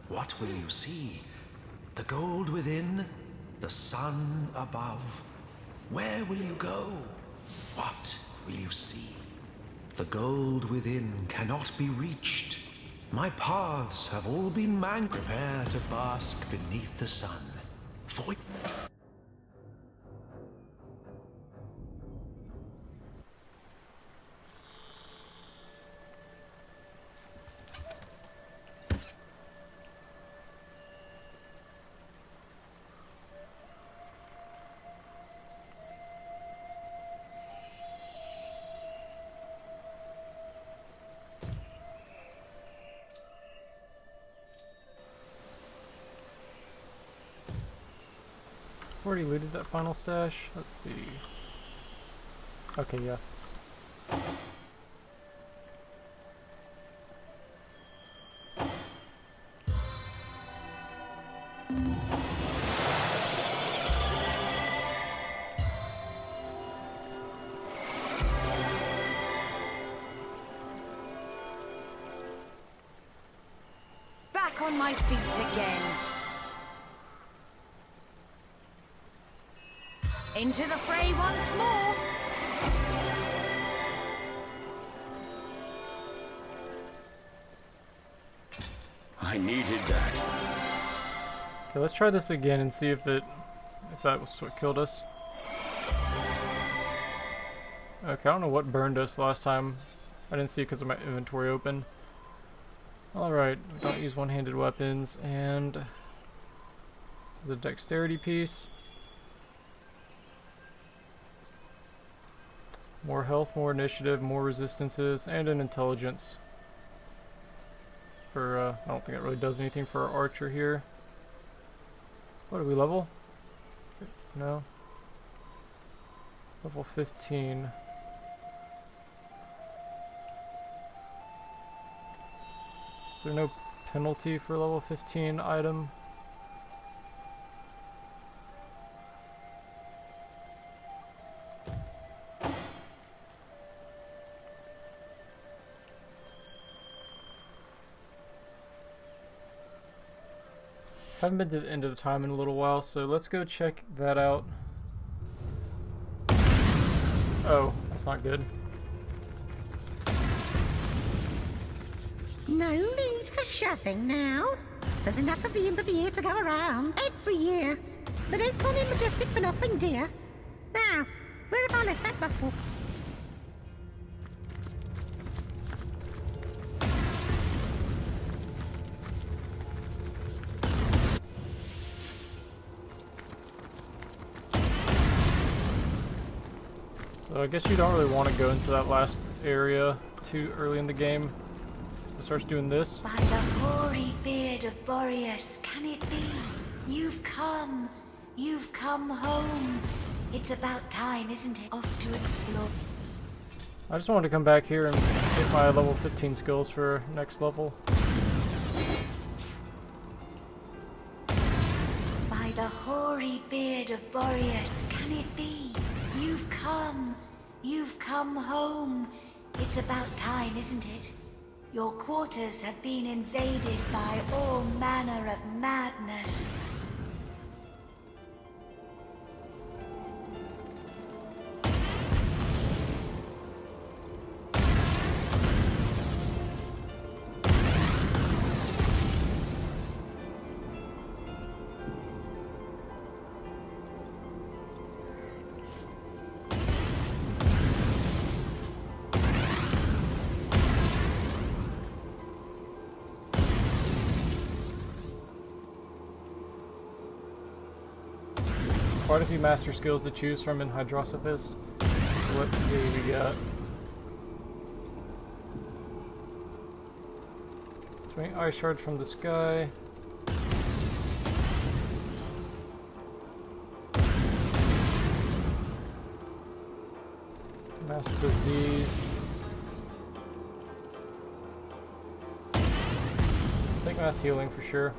Speaker 3: What will you see? The gold within, the sun above. Where will you go? What will you see? The gold within cannot be reached. My paths have all been man. Prepare to bask beneath the sun. For
Speaker 1: Already looted that final stash. Let's see. Okay, yeah.
Speaker 15: Back on my feet again. Into the fray once more.
Speaker 11: I needed that.
Speaker 1: Okay, let's try this again and see if that was what killed us. Okay, I don't know what burned us last time. I didn't see it because of my inventory open. Alright, we don't use one-handed weapons, and this is a dexterity piece. More health, more initiative, more resistances, and an intelligence. For, I don't think it really does anything for our archer here. What are we level? No. Level 15. Is there no penalty for level 15 item? Haven't been to the end of the time in a little while, so let's go check that out. Oh, that's not good.
Speaker 18: No need for shoving now. There's enough of the imp of the year to go around every year. They don't call me majestic for nothing, dear. Now, where have I left that bottle?
Speaker 1: So I guess you don't really want to go into that last area too early in the game. So it starts doing this.
Speaker 19: By the hoary beard of Boreas, can it be? You've come home. It's about time, isn't it? Off to explore.
Speaker 1: I just wanted to come back here and get my level 15 skills for next level.
Speaker 19: By the hoary beard of Boreas, can it be? You've come home. It's about time, isn't it? Your quarters have been invaded by all manner of madness.
Speaker 1: Quite a few master skills to choose from in Hydrosophist. So let's see, we got 20 ice shards from the sky. Mass disease. I think mass healing for sure.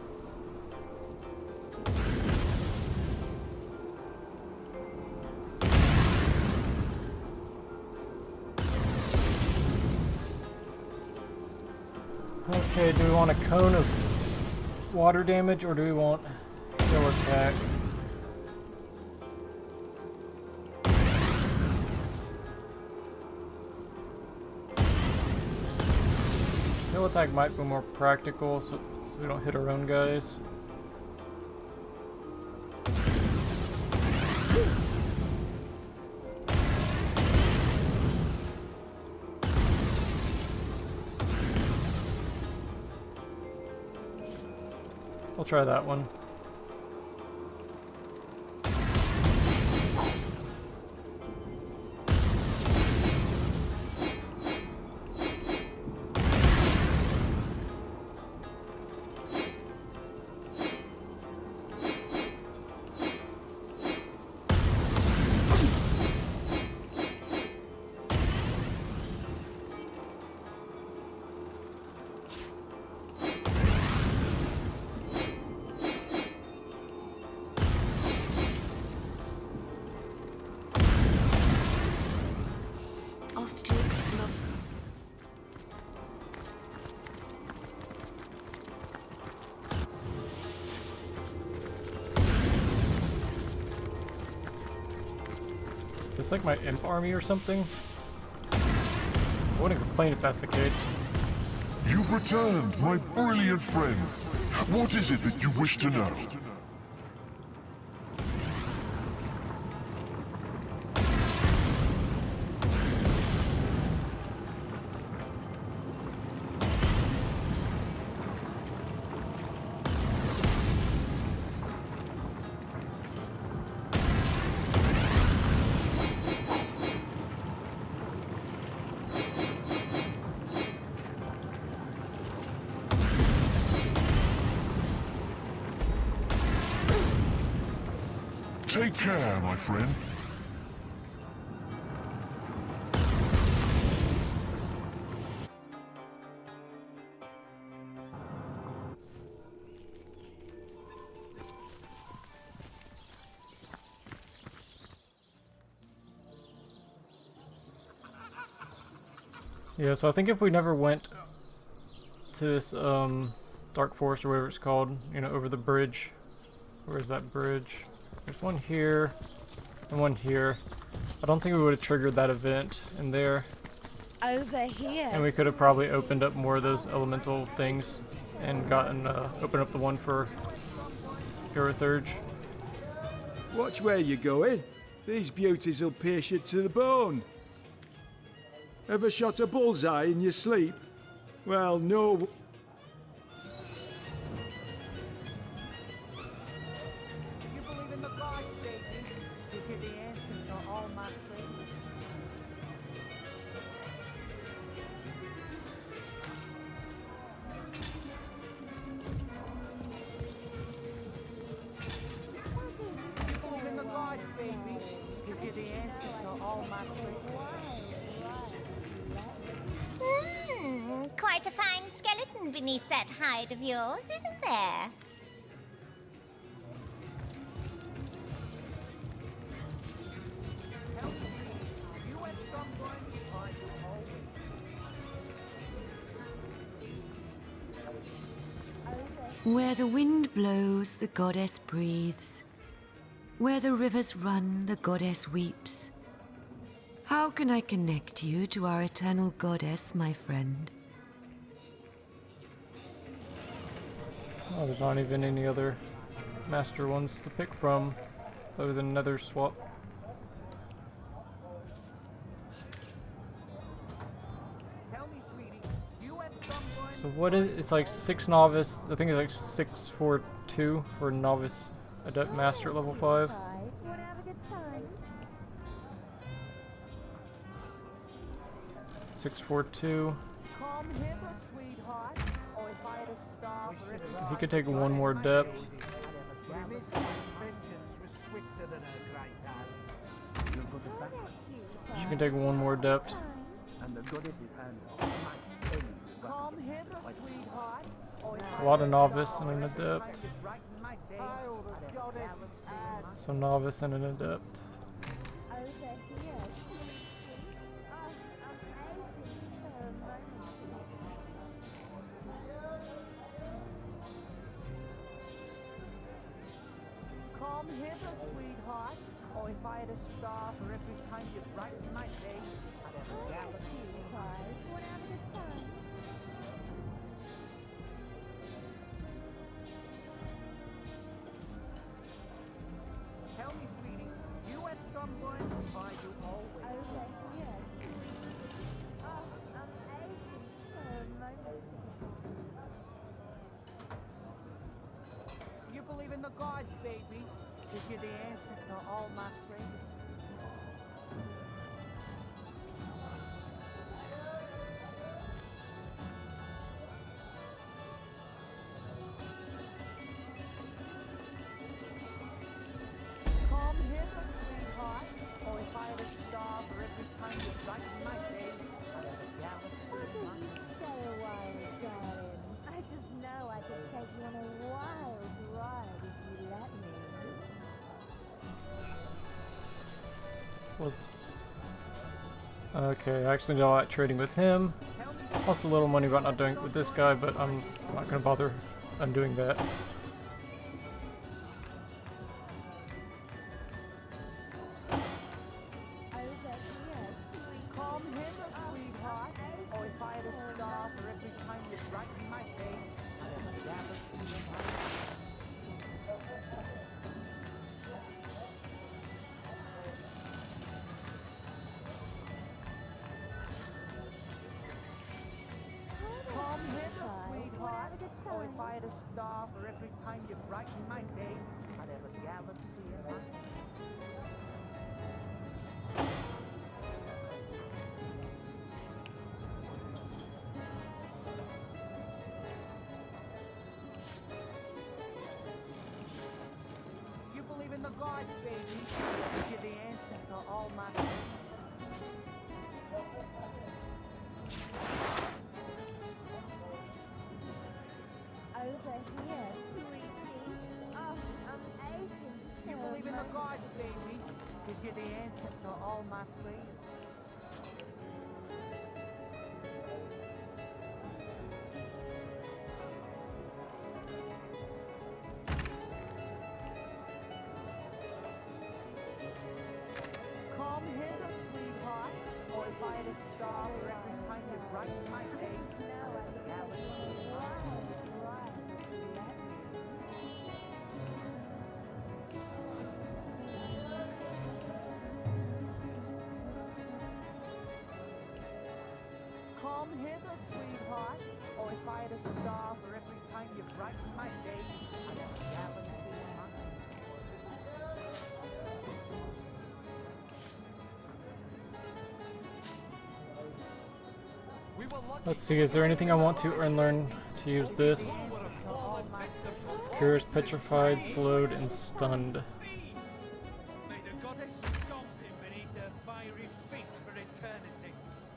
Speaker 1: Okay, do we want a cone of water damage or do we want heal attack? Heal attack might be more practical so we don't hit our own guys. I'll try that one. Is this like my imp army or something? I wouldn't complain if that's the case.
Speaker 20: You've returned, my brilliant friend. What is it that you wish to know? Take care, my friend.
Speaker 1: Yeah, so I think if we never went to this Dark Forest or whatever it's called, you know, over the bridge. Where's that bridge? There's one here and one here. I don't think we would have triggered that event in there.
Speaker 9: Over here.
Speaker 1: And we could have probably opened up more of those elemental things and gotten, opened up the one for Herathurge.
Speaker 17: Watch where you're going. These beauties will pierce you to the bone. Ever shot a bullseye in your sleep? Well, no.
Speaker 6: You believe in the gods, baby. You hear the answer to all my prayers. You believe in the gods, baby. You hear the answer to all my prayers.
Speaker 19: Quite a fine skeleton beneath that hide of yours, isn't there?
Speaker 13: Where the wind blows, the goddess breathes. Where the rivers run, the goddess weeps. How can I connect you to our eternal goddess, my friend?
Speaker 1: Oh, there's not even any other master ones to pick from other than another swap. So what is, it's like 6 novice, I think it's like 642 for novice adept master at level 5. 642. So he could take one more depth. She can take one more depth. A lot of novice and an adept. So novice and an adept.
Speaker 6: Come hither, sweetheart, or if I had a star for every time you brighten my day, I'd have a galaxy in my eyes. Wanna have a good time? Tell me, sweetie, you had someone, or you always? Okay, yes. Oh, I'm aching for a moment. You believe in the gods, baby. Give you the answer to all my prayers. Come hither, sweetheart, or if I had a star for every time you brighten my day, I'd have a galaxy in my eyes.
Speaker 9: Stay a while, darling. I just know I could take you on a wild ride if you let me.
Speaker 1: Was okay, I actually did all that trading with him. Lost a little money about not doing it with this guy, but I'm not gonna bother undoing that.
Speaker 6: Come hither, sweetheart, or if I had a star for every time you brighten my day, I'd have a galaxy in my eyes. Come hither, sweetheart, or if I had a star for every time you brighten my day, I'd have a galaxy in my eyes. You believe in the gods, baby. Give you the answer to all my prayers.
Speaker 9: Over here, sweetie. Oh, I'm aching.
Speaker 6: You believe in the gods, baby. Give you the answer to all my prayers. Come hither, brighten my day. Come hither, sweetheart. Oh, if I had a star for every time you brighten my day, I'd have a galaxy in my
Speaker 1: Let's see, is there anything I want to learn to use this? Cures petrified, slowed, and stunned.
Speaker 6: May the goddess stomp him beneath her fiery feet for eternity.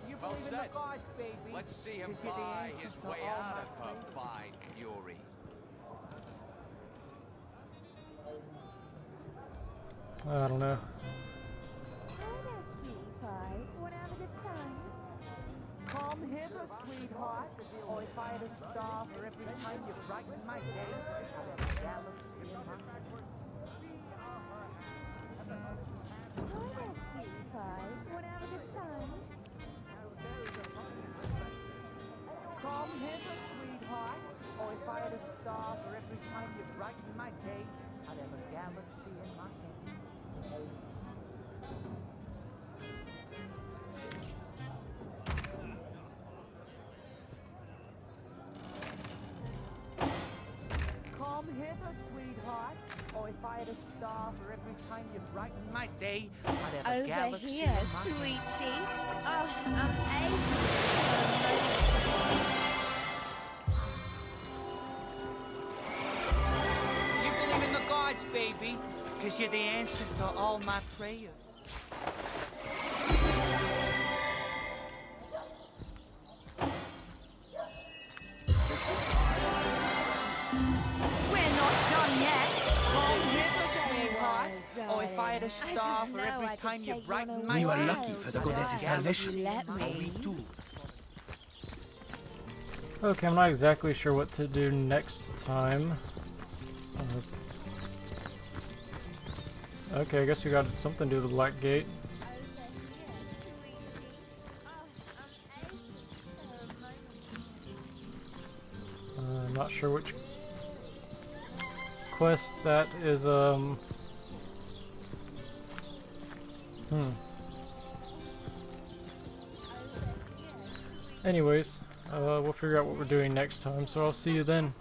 Speaker 6: You believe in the gods, baby.
Speaker 21: Let's see him
Speaker 6: Is it the
Speaker 21: buy
Speaker 6: answer
Speaker 21: his
Speaker 6: to
Speaker 21: way
Speaker 6: all
Speaker 21: out
Speaker 6: my
Speaker 21: of her
Speaker 6: prayers?
Speaker 21: fine fury.
Speaker 1: I don't know.
Speaker 6: Come hither, sweetheart. Oh, if I had a star for every time you brighten my day, I'd have a galaxy in my Come hither, sweetheart. Oh, if I had a star for every time you brighten my day, I'd have a galaxy in my hand. Come hither, sweetheart. Oh, if I had a star for every time you brighten my day, I'd have a
Speaker 9: Over
Speaker 6: galaxy
Speaker 9: here,
Speaker 6: in my
Speaker 9: sweet cheeks. Oh, I'm
Speaker 6: You believe in the gods, baby, because you're the answer to all my prayers.
Speaker 9: We're not done yet.
Speaker 6: Come hither, sweetheart. Oh, if I had a star for every time you brighten my day.
Speaker 10: You are lucky for the goddess's salvation.
Speaker 9: Let me.
Speaker 10: Me too.
Speaker 1: Okay, I'm not exactly sure what to do next time. Okay, I guess we got something to do with the Black Gate. I'm not sure which quest that is, Anyways, we'll figure out what we're doing next time, so I'll see you then.